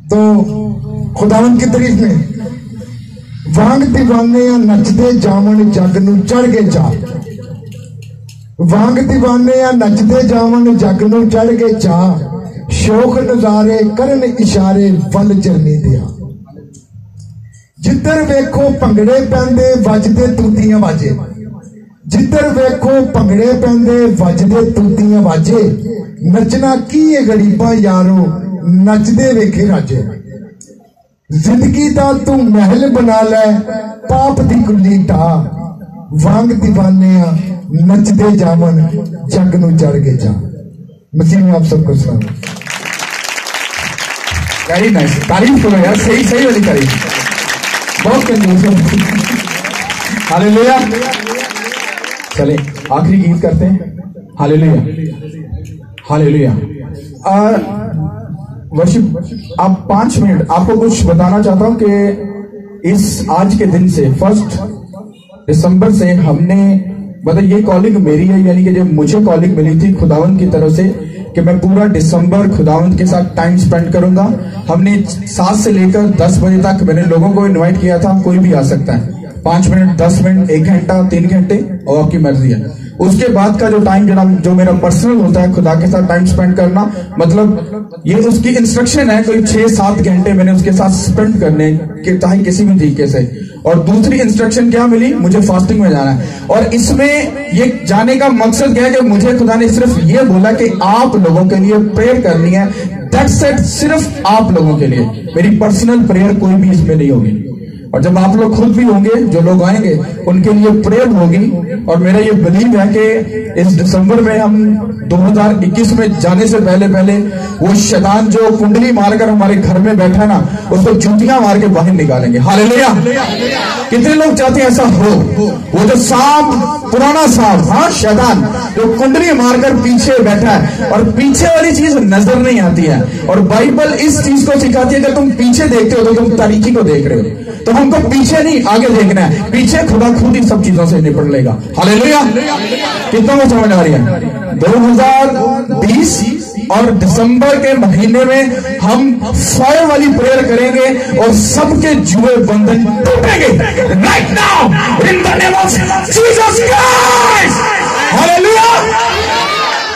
तो खुदावंद की तारीफ में, वांग दीवाने या नचदे जावन जग नू चढ़ के चा, वांग दीवाने या नचदे जावन जग नू चढ़ के चा, शौक नजारे करन इशारे वल जरनी दिया, जिधर वेखो भंगड़े पैंदे वजदे तूतियां बाजे, जिधर वेखो भंगड़े पैंदे वजदे तूतियां बाजे, नचना की है गरीबा यारो नचदे वेखे राजे, जिंदगी दा तू महल बना ले पाप दी कुल्ली टा, वांग दीवाने नचदे जावन जग नू चढ़ के जा। मसीह में आप सबको सलाम। वेरी नाइस, तारीफ करो यार, सही सही वाली तारीफ, बहुत कंजूस है। हालेलुया। चले आखिरी गीत करते हैं। Hallelujah, hallelujah. वर्शिप, आप 5 मिनट, आपको कुछ बताना चाहता हूं कि इस आज के दिन से 1 दिसंबर से हमने, मतलब ये कॉलिंग मेरी है, यानी कि जब मुझे कॉलिंग मिली थी खुदावंद की तरफ से कि मैं पूरा दिसंबर खुदावंद के साथ टाइम स्पेंड करूंगा। हमने 7 से लेकर 10 बजे तक मैंने लोगों को इनवाइट किया था, कोई भी आ सकता है, 5 मिनट, 10 मिनट, 1 घंटा, 3 घंटे, और आपकी मर्जी है। उसके बाद का जो टाइम जो मेरा पर्सनल होता है खुदा के साथ टाइम स्पेंड करना, मतलब ये उसकी इंस्ट्रक्शन है, कोई 6-7 घंटे मैंने उसके साथ स्पेंड करने के, चाहे किसी भी तरीके से। और दूसरी इंस्ट्रक्शन क्या मिली, मुझे फास्टिंग में जाना है। और इसमें ये जाने का मकसद क्या है कि मुझे खुदा ने सिर्फ ये बोला कि आप लोगों के लिए प्रेयर करनी है, दैट्स इट, सिर्फ आप लोगों के लिए। मेरी पर्सनल प्रेयर कोई भी इसमें नहीं होगी। और जब आप लोग खुद भी होंगे, जो लोग आएंगे उनके लिए प्रेयर होगी। और मेरा ये बिलीव है कि इस दिसंबर में हम 2021 में जाने से पहले पहले वो शैतान जो कुंडली मारकर हमारे घर में बैठा है ना, उसको जूतियां मार के बाहर निकालेंगे। हालेलुया। कितने लोग चाहते हैं ऐसा हो? वो जो सांप, पुराना सांप, हाँ, शैतान जो कुंडली मारकर पीछे बैठा है और पीछे वाली चीज नजर नहीं आती है। और बाइबल इस चीज को सिखाती है कि तुम पीछे देखते हो तो तुम तारीकी को देख रहे हो, तो हमको पीछे नहीं आगे देखना है। पीछे खुदा खुद ही सब चीजों से निपट लेगा। हालेलुया। कितना को समझ आ रही है? 2020 और दिसंबर के महीने में हम फायर वाली प्रेयर करेंगे और सबके जुए बंधन टूटेंगे right now in the name of Jesus Christ. Hallelujah.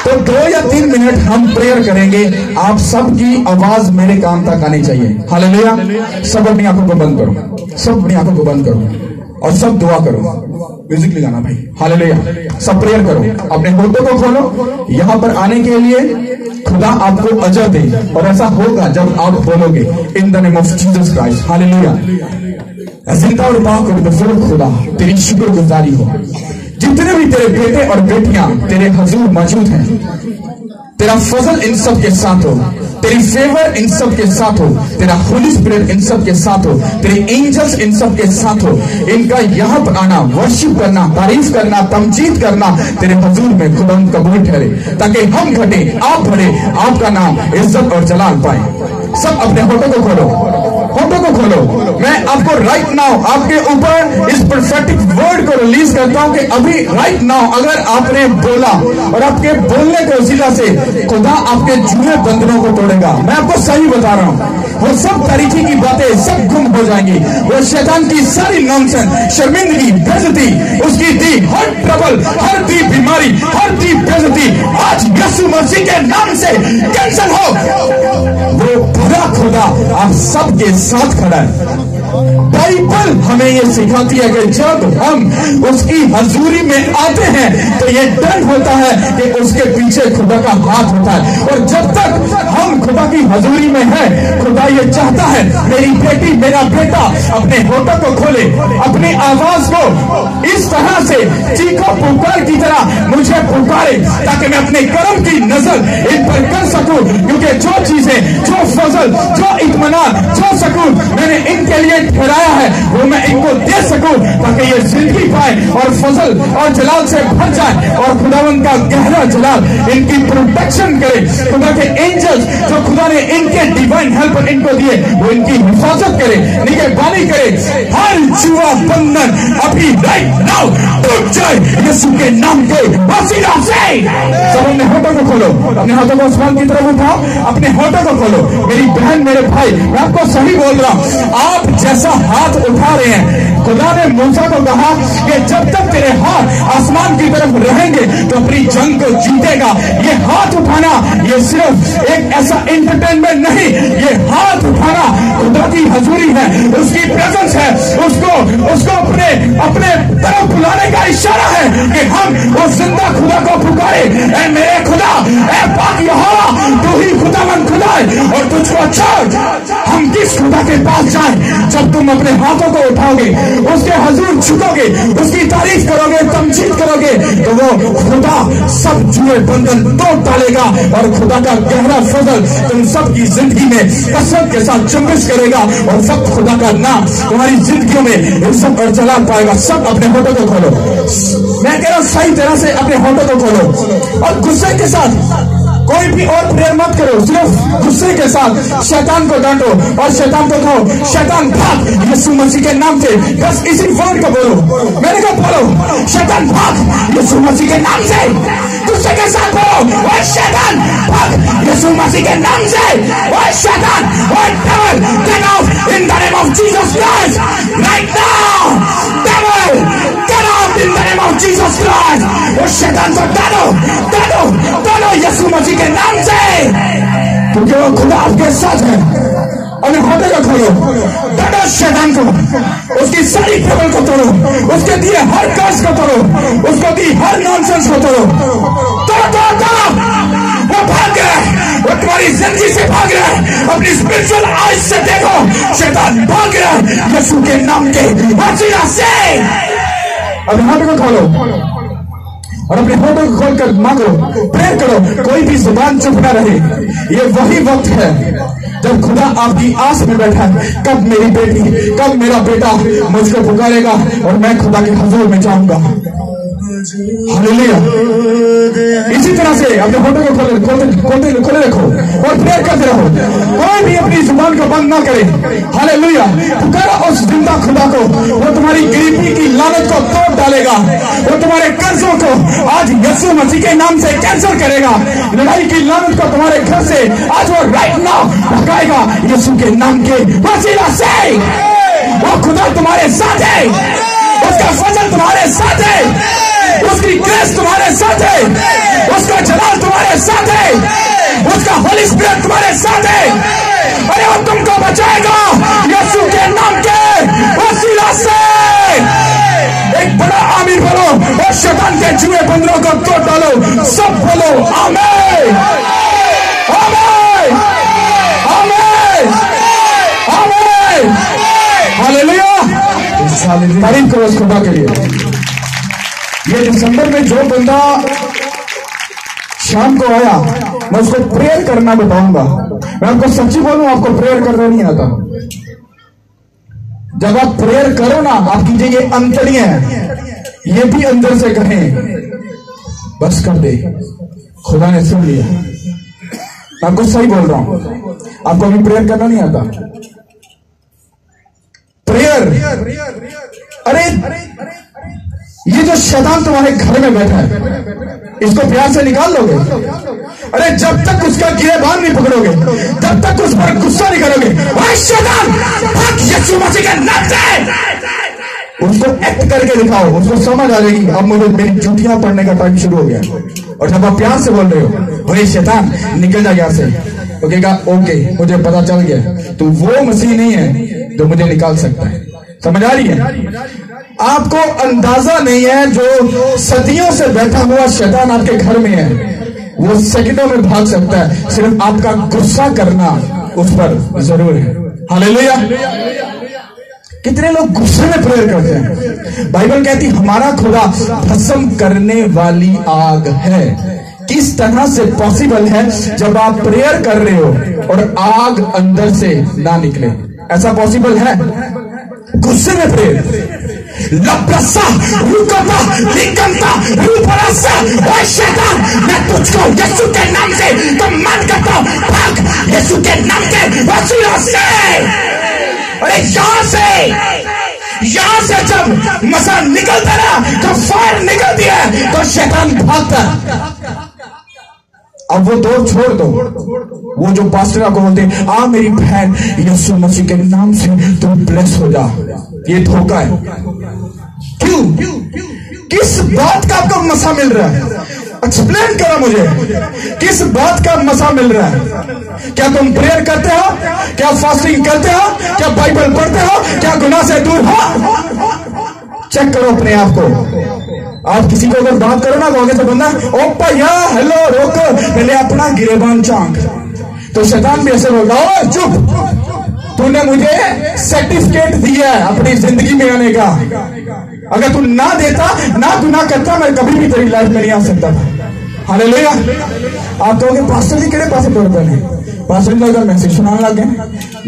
तो 2 या 3 मिनट हम प्रेयर करेंगे। आप सबकी आवाज मेरे कान तक आनी चाहिए। हालेलुया। सब अपनी आंखों को बंद करो, सब अपनी आंखों को बंद करो और सब दुआ करो। म्यूजिक लगाना भाई। हालेलुया। सब प्रेयर करो, अपने होठों को खोलो। यहां पर आने के लिए खुदा आपको अजर दे, और ऐसा होगा जब आप बोलोगे इन the name of Jesus Christ. Hallelujah. जिंदा और पाक और बुजुर्ग खुदा, तेरी शुक्रगुजारी हो। जितने भी तेरे बेटे और बेटियां तेरे हजूर मौजूद हैं, तेरा फजल इन सब के साथ हो, तेरी फेवर इन सब के साथ हो, तेरा होली स्पिरिट इन सब के साथ हो, तेरे एंजल्स इन सब के साथ हो। इनका यहाँ पर आना, वर्शिप करना, तारीफ करना, तमजीद करना तेरे हजूर में खुदा कबूल ठहरे, ताकि हम घटे, आप बढ़े, आपका नाम इज्जत और जलाल पाए। सब अपने होठों को खोलो, होठों को खोलो। मैं आपको राइट नाउ आपके ऊपर इस प्रोफेटिक वर्ड को रिलीज करता हूं कि अभी राइट नाउ अगर आपने बोला और आपके बोलने के वसीला से खुदा आपके जुए बंधनों को तोड़ेगा। मैं आपको सही बता रहा हूं, वो सब तरीके की बातें सब गुम हो जाएंगी। वो शैतान की सारी नॉनसेंस, शर्मिंदगी, बेइज्जती, उसकी दी हर ट्रबल, हर दी बीमारी, हर दी बेइज्जती आज यीशु मसीह के नाम से कैंसिल हो। वो बुरा खुदा आप सबके साथ खड़ा है। बाइबल हमें ये सिखाती है कि जब हम उसकी हजूरी में आते हैं तो ये डर होता है कि उसके पीछे खुदा का हाथ होता है। और जब तक हम खुदा की हजूरी में हैं, खुदा ये चाहता है मेरी बेटी मेरा बेटा अपने होठों को खोले, अपनी आवाज को इस तरह से चीखो पुकार की तरह मुझे पुकारे, ताकि मैं अपने कर्म की नजर इन पर कर सकूं। क्योंकि जो चीजें, जो फजल, जो इत्मीनान, जो सकून मैंने इनके लिए ठहराया है वो मैं इनको दे सकूं, ताकि ये जिंदगी पाए और फजल और जलाल से भर जाए और खुदावंद का गहरा जलाल इनकी प्रोटेक्शन करे। खुदा के एंजल्स जो खुदा ने इनके डिवाइन हेल्प इनको दिए वो इनकी हिफाजत करे, निगहबानी करे। हर जुआ बंधन अभी राइट नाउ टूट जाए यीशु के नाम के वसीला से। सब अपने होठों को खोलो, अपने हाथों को आसमान की तरफ उठाओ, अपने होठों को खोलो। मेरी बहन मेरे भाई मैं आपको सही बोल रहा हूं, आप जैसा हाथ उठा रहे हैं, खुदा ने मूसा को कहा कि जब तक तेरे हाथ आसमान की तरफ रहेंगे तो अपनी जंग को जीतेगा। ये हाथ उठाना ये सिर्फ एक ऐसा एंटरटेनमेंट नहीं, ये हाथ उठाना खुदा की हजूरी है, उसकी प्रेजेंस है, उसको अपने तरफ बुलाने का इशारा है कि हम उस जिंदा खुदा को पुकारे। ऐ मेरे खुदा, ऐ पाक यहोवा, तू ही खुदावंद खुदा है और तुझको छोड़ हम किस खुदा के पास जाएं। जब तुम अपने हाथों को उठाओगे, उसके हजूर झुकोगे, उसकी तारीफ करोगे, तमजीद करोगे, तो वो खुदा सब जुए बंधन तोड़ डालेगा और खुदा का गहरा फजल तुम सबकी जिंदगी में कसरत के साथ जुम्बिश करेगा और सब खुदा का नाम तुम्हारी जिंदगियों में इज्जत और जलाल पाएगा। सब अपने होठों को खोलो, मैं कह रहा हूं सही तरह से अपने होठों को खोलो और गुस्से के साथ कोई भी और प्रेयर मत करो, सिर्फ गुस्से के साथ शैतान को डांटो और शैतान को कहो शैतान भाग यीशु मसीह के नाम से। बस इसी वर्ड को बोलो, मैंने कहा बोलो शैतान भाग यीशु मसीह के नाम से। गुस्से के साथ बोलो ओए शैतान भाग यीशु मसीह के नाम से। ओए शैतान, ओए devil, get out in the name of Jesus Christ right now. Devil get out in the name of Jesus Christ. और शैतान को डालो यीशु मसीह के नाम से, क्योंकि वो खुदा आपके साथ है। और होठों को खोलो, डालो शैतान को, उसकी सारी ट्रबल को तोड़ो, उसके दिए हर कर्ज को तोड़ो, उसको दी हर नॉनसेंस को तोड़ो। वो भाग रहा है, वो तुम्हारी जिंदगी से भाग रहा है, अपनी स्पिरिचुअल आइज से देखो शैतान भाग रहा है यीशु के नाम के वसीला से। अब हाथों को खोलो और अपने होठों को खोलकर मांगो, प्रेयर करो, कोई भी जुबान चुप न रहे। ये वही वक्त है जब खुदा आपकी आस में बैठा है, कब मेरी बेटी, कब मेरा बेटा मुझको पुकारेगा और मैं खुदा के हुजूर में जाऊंगा। हालेलुया। इसी तरह से अपने होठों को खोले रखो और प्रेयर करते रहो, कोई भी अपनी जुबान को बंद ना करे। हालेलुया। पुकारो उस जिंदा खुदा को, वो तुम्हारी गरीबी की लानत को तोड़ डालेगा, वो तुम्हारे कर्जों को आज यीशु मसीह के नाम से कैंसिल करेगा, लड़ाई की लानत को तुम्हारे घर से आज वो राइट नाउ भगाएगा यीशु के नाम के वसीला से। वो खुदा तुम्हारे साथ है, उसका फजल तुम्हारे साथ है, उसकी ग्रेस तुम्हारे साथ है, उसका जलाल तुम्हारे साथ है, उसका होली स्पिरिट तुम्हारे साथ है। अरे वो तुमको बचाएगा यीशु के नाम के वसीला से। एक बड़ा आमीन बोलो और शैतान के जुए बंदरों को तोड़ डालो। सब बोलो आमीन, आमीन, आमीन, आमीन। हालेलुया। तारीफ करो उस खुदा के लिए। ये दिसंबर में जो बंदा शाम को आया मैं उसको प्रेयर करना बताऊंगा। मैं आपको सच्ची बोलूं, आपको प्रेयर करना नहीं आता। जब आप प्रेयर करो ना, आपकी जो ये अंतड़ियां हैं ये भी अंदर से कहें बस कर दे, खुदा ने सुन लिया। मैं आपको सही बोल रहा हूं, आपको अभी प्रेयर करना नहीं आता। प्रेयर, अरे ये जो शैतान तुम्हारे घर में बैठा है इसको प्यार से निकाल लोगे। अरे जब तक उसका गिरेबान नहीं पकड़ोगे, जब तक उस पर गुस्सा नहीं करोगे, भाई शैतान भाग यीशु मसीह के नाम से। उसको एक्ट करके दिखाओ, उसको समझ आ जाएगी अब मुझे मेरी जूतियां पड़ने का टाइम शुरू हो गया। और जब आप प्यार से बोल रहे हो भाई शैतान निकल जा यहाँ से, तो कहेगा ओके मुझे पता चल गया, तो वो मसीह नहीं है जो मुझे निकाल सकता है। समझ आ रही है? आपको अंदाजा नहीं है, जो सदियों से बैठा हुआ शैतान आपके घर में है, वो सेकंडों में भाग सकता है। सिर्फ आपका गुस्सा करना उस पर जरूर है। हालेलुया। कितने लोग गुस्से में प्रेयर करते हैं? बाइबल कहती हमारा खुदा भस्म करने वाली आग है। किस तरह से पॉसिबल है जब आप प्रेयर कर रहे हो और आग अंदर से ना निकले? ऐसा पॉसिबल है? गुस्से में प्रेयर। लपसा रुकता निकलता रूपरसा ओए शैतान, मैं तुझको यीशु के नाम से कमांड करता हूं, भाग यीशु के नाम के वसीले से। अरे यहां से जब मसा निकलता ना, जब फायर निकलती है तो शैतान भागता। अब वो दौड़ छोड़ दो। वो जो पास्टर को बोलते आ मेरी बहन यीशु मसीह के नाम से तुम ब्लेस हो जा, ये धोखा है। क्यों? किस बात का आपको मसा मिल रहा है? एक्सप्लेन करो मुझे, किस बात का मसा मिल रहा है? क्या तुम प्रेयर करते हो? क्या फास्टिंग करते हो? क्या बाइबल पढ़ते हो? क्या गुनाह से दूर हो? चेक करो अपने आप को। आप किसी को अगर बात करो ना तो आगे से बंदा ओ भैया हेलो रोक, पहले अपना गिरेबान चांक। तो शैतान भी ऐसे बोलता ओ चुप, तूने मुझे सर्टिफिकेट दिया है अपनी जिंदगी में आने का, अगर तू ना देता ना तू ना करता मैं कभी भी तेरी लाइफ में नहीं आ सकता था। हालेलुया। आप कहोगे पास्टर जी केड़े पासे तोड़ पहने? पास्टर जी का मैसेज सुनाने लग गए।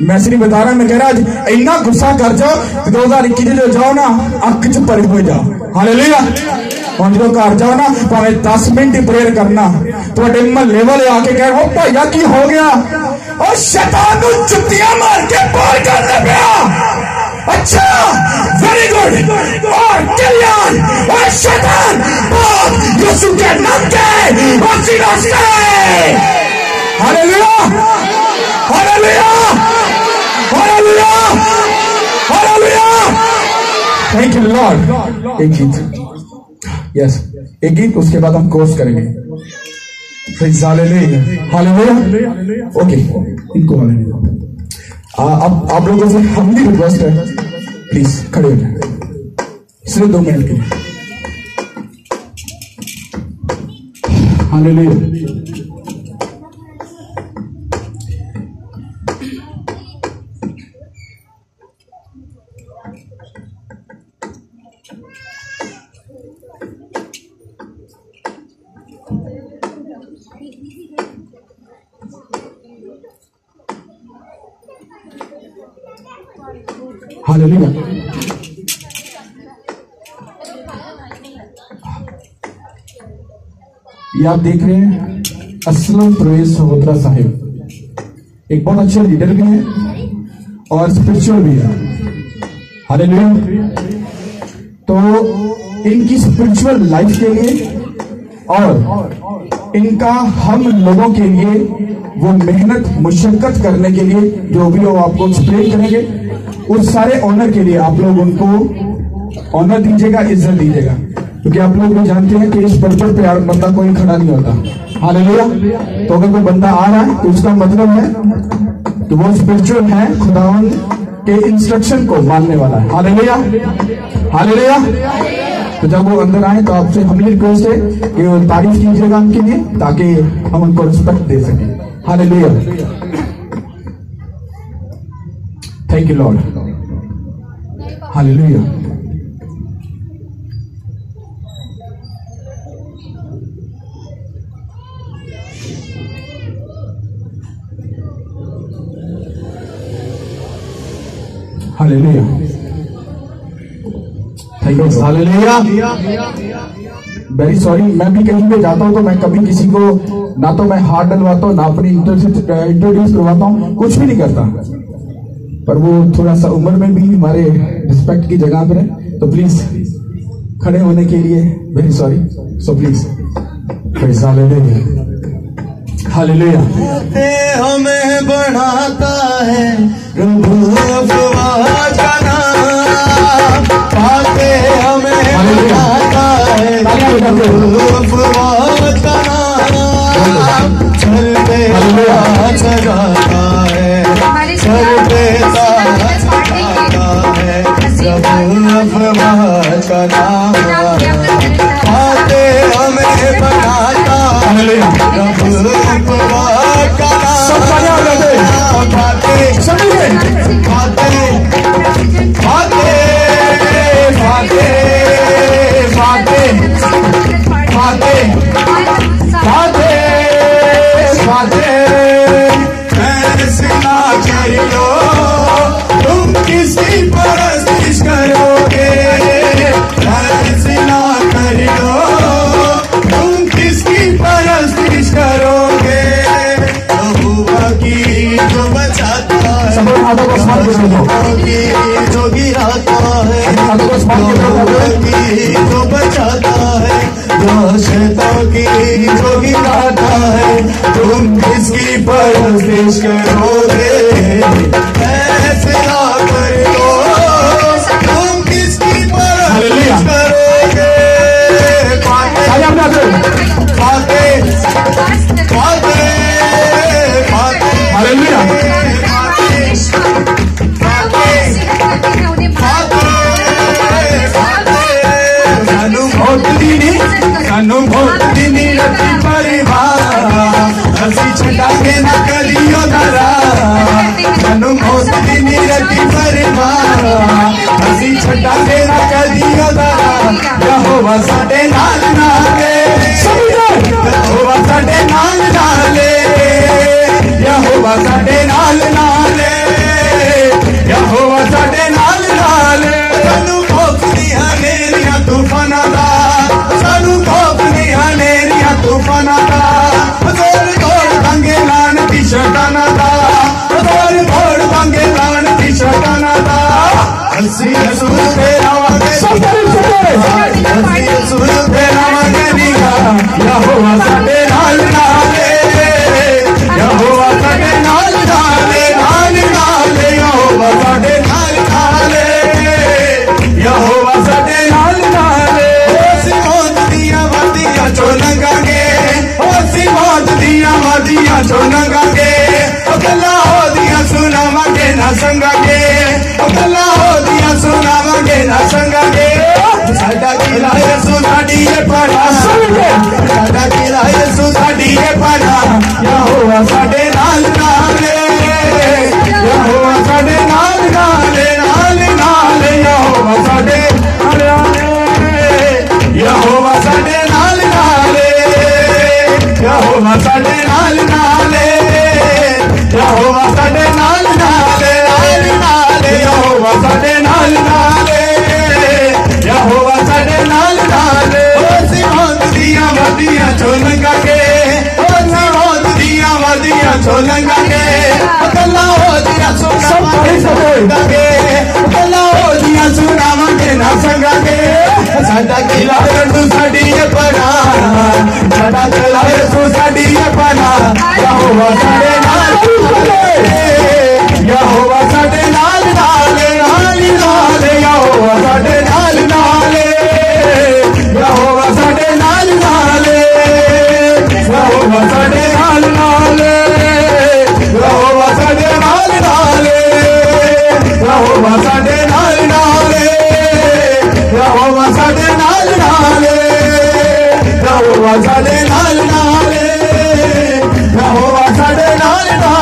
मैसेज नहीं बता रहा, मैं कह रहा आज इन्ना गुस्सा कर जाओ 2021 जो जाओ ना अख च भरे हो जाओ। हालेलुया। हम जो घर जाओ ना भावे 10 मिनट ही प्रेयर करना, थोड़े महल्ले वाले आके कह ओ भैया की हो गया, और शैतान को जुत्तियां मार के पार करने पे। अच्छा वेरी गुड। और कल्याण और शैतान भाग यीशु के नाम के वसीले से। Hallelujah hallelujah hallelujah hallelujah. Thank you Lord. एक गीत, यस एक गीत, उसके बाद हम कोर्स करेंगे। हालेलुया। ओके इनको हालेलुया। अब आप लोगों से हमली रिक्वेस्ट है, प्लीज खड़े हो जाए सिर्फ 2 मिनट के लिए। हालेलुया। हालेलुया। ये आप देख रहे हैं असलम प्रवेश सहोत्रा साहिब, एक बहुत अच्छे लीडर भी हैं और स्पिरिचुअल भी है। हालेलुया। तो इनकी स्पिरिचुअल लाइफ के लिए और इनका हम लोगों के लिए वो मेहनत मुशक्कत करने के लिए जो भी वो आपको एक्सप्लेन करेंगे, उस सारे ऑनर के लिए आप लोग उनको ऑनर दीजिएगा, इज्जत दीजिएगा, क्योंकि आप लोग भी जानते हैं कि इस पद पर प्यार बंदा कोई खड़ा नहीं होता। हालेलुया। तो अगर कोई बंदा आ रहा है तो उसका मतलब है कि वो स्पिरिचुअल है, खुदावन के इंस्ट्रक्शन को मानने वाला है। Hallelujah hallelujah. तो जब वो अंदर आए तो आपसे हमारी रिक्वेस्ट है कि वो तारीफ कीजिएगा उनके लिए, ताकि हम उनको रिस्पेक्ट दे सकें। Hallelujah. Thank you Lord. Hallelujah. Hallelujah. Thank you. Hallelujah. Very sorry, मैं भी कहीं पे जाता हूँ तो मैं कभी किसी को ना तो मैं हाथ डलवाता हूँ ना अपनी इंट्रोड्यूस करवाता हूँ, कुछ भी नहीं करता, पर वो थोड़ा सा उम्र में भी हमारे रिस्पेक्ट की जगह पर है, तो प्लीज खड़े होने के लिए very sorry. So please hallelujah. हमें बढ़ाता है प्रभु का नाम, पाते हमें बढ़ाता है प्रभु का नाम, चलते सजाता है, चलते हाथों को आसमान की तरफ जो गिराता है, हाथों को आसमान की तरफ जो बचाता है, जो शैतान की जो गिराता है, तुम किसकी परस्तिश करोगे? फैसला कर लो, तुम किसकी परस्तिश करोगे? पाते पाते पाते हालेलुया। सानू बहुत दिनी रती परिवार असी छटाके न करियो धरा। सानू बहुत दिनी रती परिवार असी छटाके न करियो धरा। यहोवा साडे नाल नाले, यहोवा साडे नाल नाले, यहोवा साडे नाल नाले, यहोवा साडे नाल नाले। सानू भोख दी हनेरियां तूफानां दा, सानू भोख दी हनेरियां तूफानां दा, जोर तोड़ भांगे लान दी शैतानां दा, जोर तोड़ भांगे लान दी शैतानां दा। असी रसूल फेरावांगे, असी रसूल फेरावांगे निगाह। यहोवा साडे नाल नाले, यहोवा साडे नाल नाले, नाल नाले, यहोवा साडे नाल नाले, यहोवा साडे नाल नाले। असी मौत दियां वादियां चों लंघांगे, असी मौत दियां वादियां चों लंघांगे। गल्लां ओदियां सुनावांगे ना संगांगे, गल्लां ओदियां सुनावांगे ना संगांगे। साडा किला यसू साडी है पनाह, साडा किला यसू साडी है पनाह। यहोवा साडे नाल नाले, यहोवा साडे नाल नाले, नाल नाले, यहोवा साडे नाल नाले, यहोवा साडे नाल नाले, यहोवा साडे नाल नाले, यहोवा साडे नाल नाले, नाल नाले, यहोवा साडे नाल नाले, यहोवा साडे नाल नाले। असी मौत दियां वादियां चों लंघांगे, असी मौत दियां वादियां चों लंघांगे। गल्लां ओदियां सुनावांगे, गल्लां ओदियां सुनावांगे ना संगांगे। साडा किला रंडू साडी है पनाह, साडा किला यसू साडी है पनाह। यहोवा साडे नाल नाले, यहोवा साडे नाल नाले, नाल नाले, यहोवा साडे नाल नाले, यहोवा साडे नाल नाले, यहोवा साडे नाल नाले, यहोवा साडे नाल नाले, यहोवा साडे नाल नाले, यहोवा साडे नाल नाले, यहोवा साडे नाल नाले, यहोवा साडे नाल नाले।